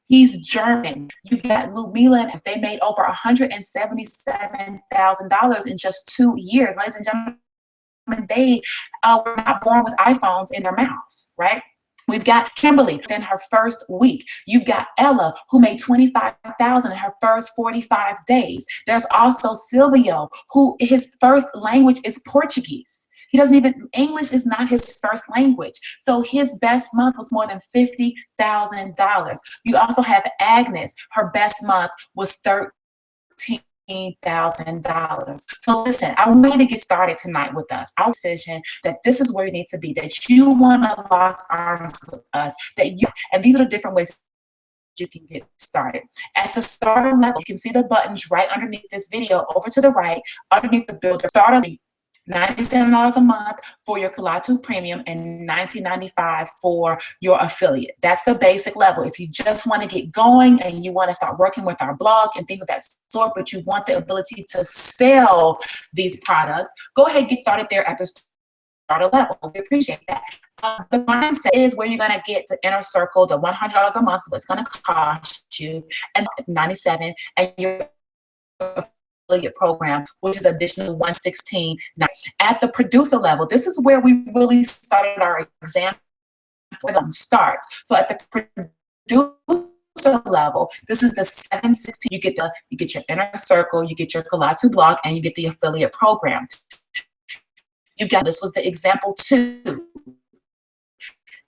He's German. You've got Ludmila, they made over $177,000 in just 2 years. Ladies and gentlemen, they were not born with iPhones in their mouths, right? We've got Kimberly in her first week. You've got Ella, who made $25,000 in her first 45 days. There's also Silvio, who his first language is Portuguese. He doesn't even, English is not his first language. So his best month was more than $50,000. You also have Agnes. Her best month was $13,000. So listen, I want you to get started tonight with us. Our decision that this is where you need to be, that you want to lock arms with us, that you, and these are the different ways you can get started. At the starter level, you can see the buttons right underneath this video, over to the right, underneath the builder starter. $97 a month for your KALATÚ Premium and $19.95 for your affiliate. That's the basic level. If you just want to get going and you want to start working with our blog and things of that sort, but you want the ability to sell these products, go ahead and get started there at the starter level. We appreciate that. The mindset is where you're going to get the inner circle, the $100 a month, so it's going to cost you, and $97, and your affiliate program, which is additional $116. Now, at the producer level, this is where we really started our example starts. So at the producer level, this is the $716. You get your inner circle, you get your KALATÚ blog, and you get the affiliate program. You got, this was the example 2.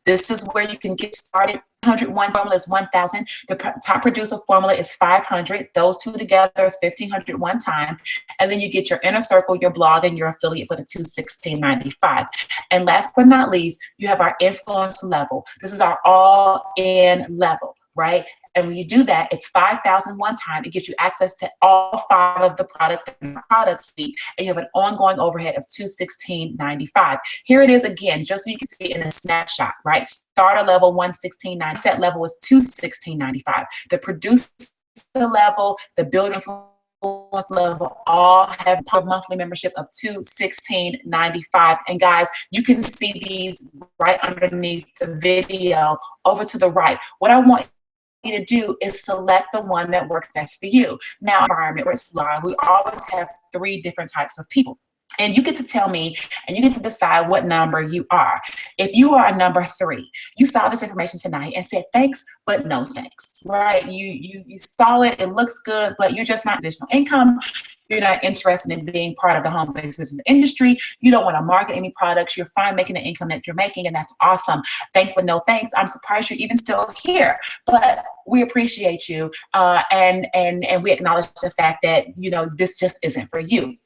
This is where you can get started. 101 formula is 1,000. The top producer formula is 500. Those two together is 1,500 one time. And then you get your inner circle, your blog, and your affiliate for the $216.95. And last but not least, you have our influence level. This is our all-in level, right? And when you do that, it's $5,000 one time. It gives you access to all 5 of the products in the product suite, and you have an ongoing overhead of $216.95. Here it is again, just so you can see it in a snapshot, right? Starter level $116.95. Set level is $216.95. The producer level, the building influence level, all have a monthly membership of $216.95. And guys, you can see these right underneath the video over to the right. What I want to do is select the one that works best for you. Now, environment, we always have 3 different types of people. And you get to tell me, and you get to decide what number you are. If you are a number 3, you saw this information tonight and said thanks, but no thanks, right? You saw it, it looks good, but you're just not additional income. You're not interested in being part of the home-based business industry. You don't want to market any products. You're fine making the income that you're making, and that's awesome. Thanks, but no thanks. I'm surprised you're even still here, but we appreciate you, and we acknowledge the fact that, you know, this just isn't for you.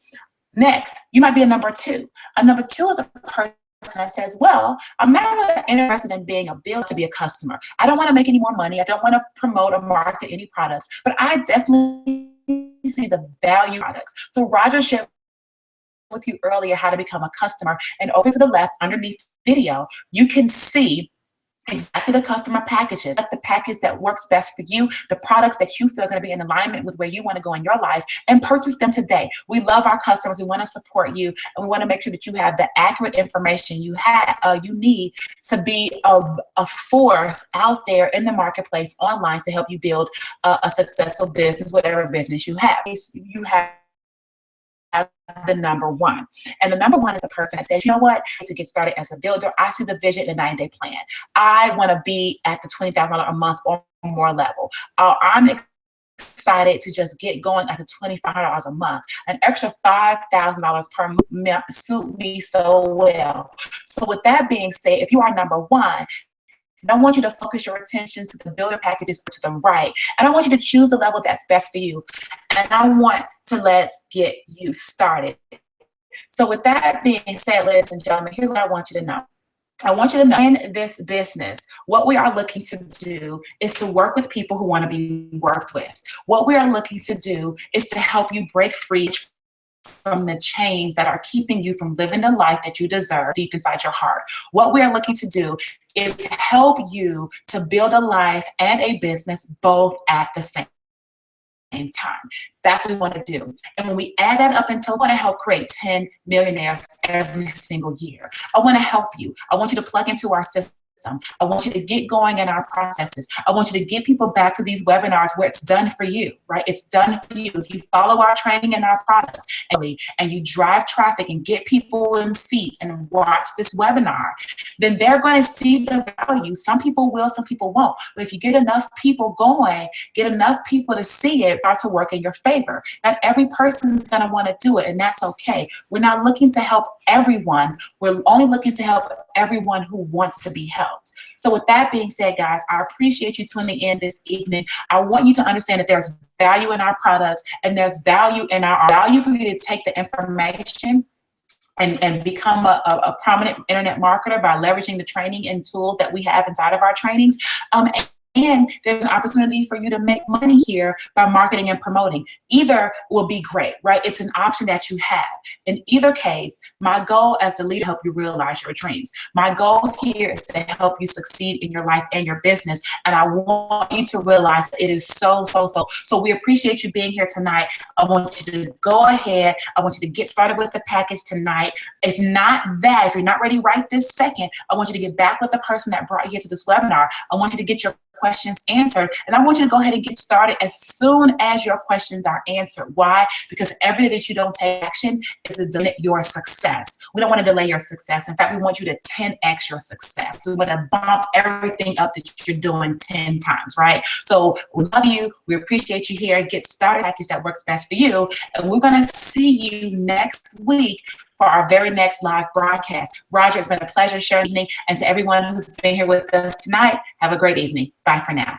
Next, you might be a number 2. A number 2 is a person that says, well, I'm not really interested in being a bill to be a customer. I don't want to make any more money. I don't want to promote or market any products, but I definitely see the value products. So Roger shared with you earlier how to become a customer, and over to the left underneath video, you can see exactly the customer packages, like the package that works best for you, the products that you feel are going to be in alignment with where you want to go in your life, and purchase them today. We love our customers. We want to support you, and we want to make sure that you have the accurate information you need to be a force out there in the marketplace online to help you build a successful business, whatever business you have. You have the number one. And the number one is the person that says, you know what, to get started as a builder, I see the vision in a 9-day plan. I want to be at the $20,000 a month or more level. I'm excited to just get going at the $2,500 a month. An extra $5,000 per month suit me so well. So with that being said, if you are number one, and I want you to focus your attention to the builder packages to the right. And I want you to choose the level that's best for you. And I want to let's get you started. So with that being said, ladies and gentlemen, here's what I want you to know. I want you to know in this business, what we are looking to do is to work with people who want to be worked with. What we are looking to do is to help you break free from the chains that are keeping you from living the life that you deserve deep inside your heart. What we are looking to do is to help you to build a life and a business both at the same time. That's what we want to do. And when we add that up until, I want to help create 10 millionaires every single year. I want to help you. I want you to plug into our system. I want you to get going in our processes. I want you to get people back to these webinars where it's done for you, right? It's done for you. If you follow our training and our products and you drive traffic and get people in seats and watch this webinar, then they're going to see the value. Some people will, some people won't. But if you get enough people going, get enough people to see it, start to work in your favor. Not every person is going to want to do it, and that's okay. We're not looking to help everyone. We're only looking to help everyone who wants to be helped. So with that being said, guys, I appreciate you tuning in this evening. I want you to understand that there's value in our products, and there's value in our value for you to take the information and become a prominent internet marketer by leveraging the training and tools that we have inside of our trainings. And there's an opportunity for you to make money here by marketing and promoting. Either will be great, right? It's an option that you have. In either case, my goal as the leader, help you realize your dreams. My goal here is to help you succeed in your life and your business. And I want you to realize that it is so. So we appreciate you being here tonight. I want you to go ahead. I want you to get started with the package tonight. If you're not ready right this second, I want you to get back with the person that brought you here to this webinar. I want you to get your questions answered, and I want you to go ahead and get started as soon as your questions are answered. Why? Because every day that you don't take action is a delay your success. We don't want to delay your success. In fact, we want you to 10x your success. We want to bump everything up that you're doing 10 times, right? So we love you. We appreciate you here. Get started package that works best for you, and we're going to see you next week for our very next live broadcast. Roger, it's been a pleasure sharing the evening. And to everyone who's been here with us tonight, have a great evening. Bye for now.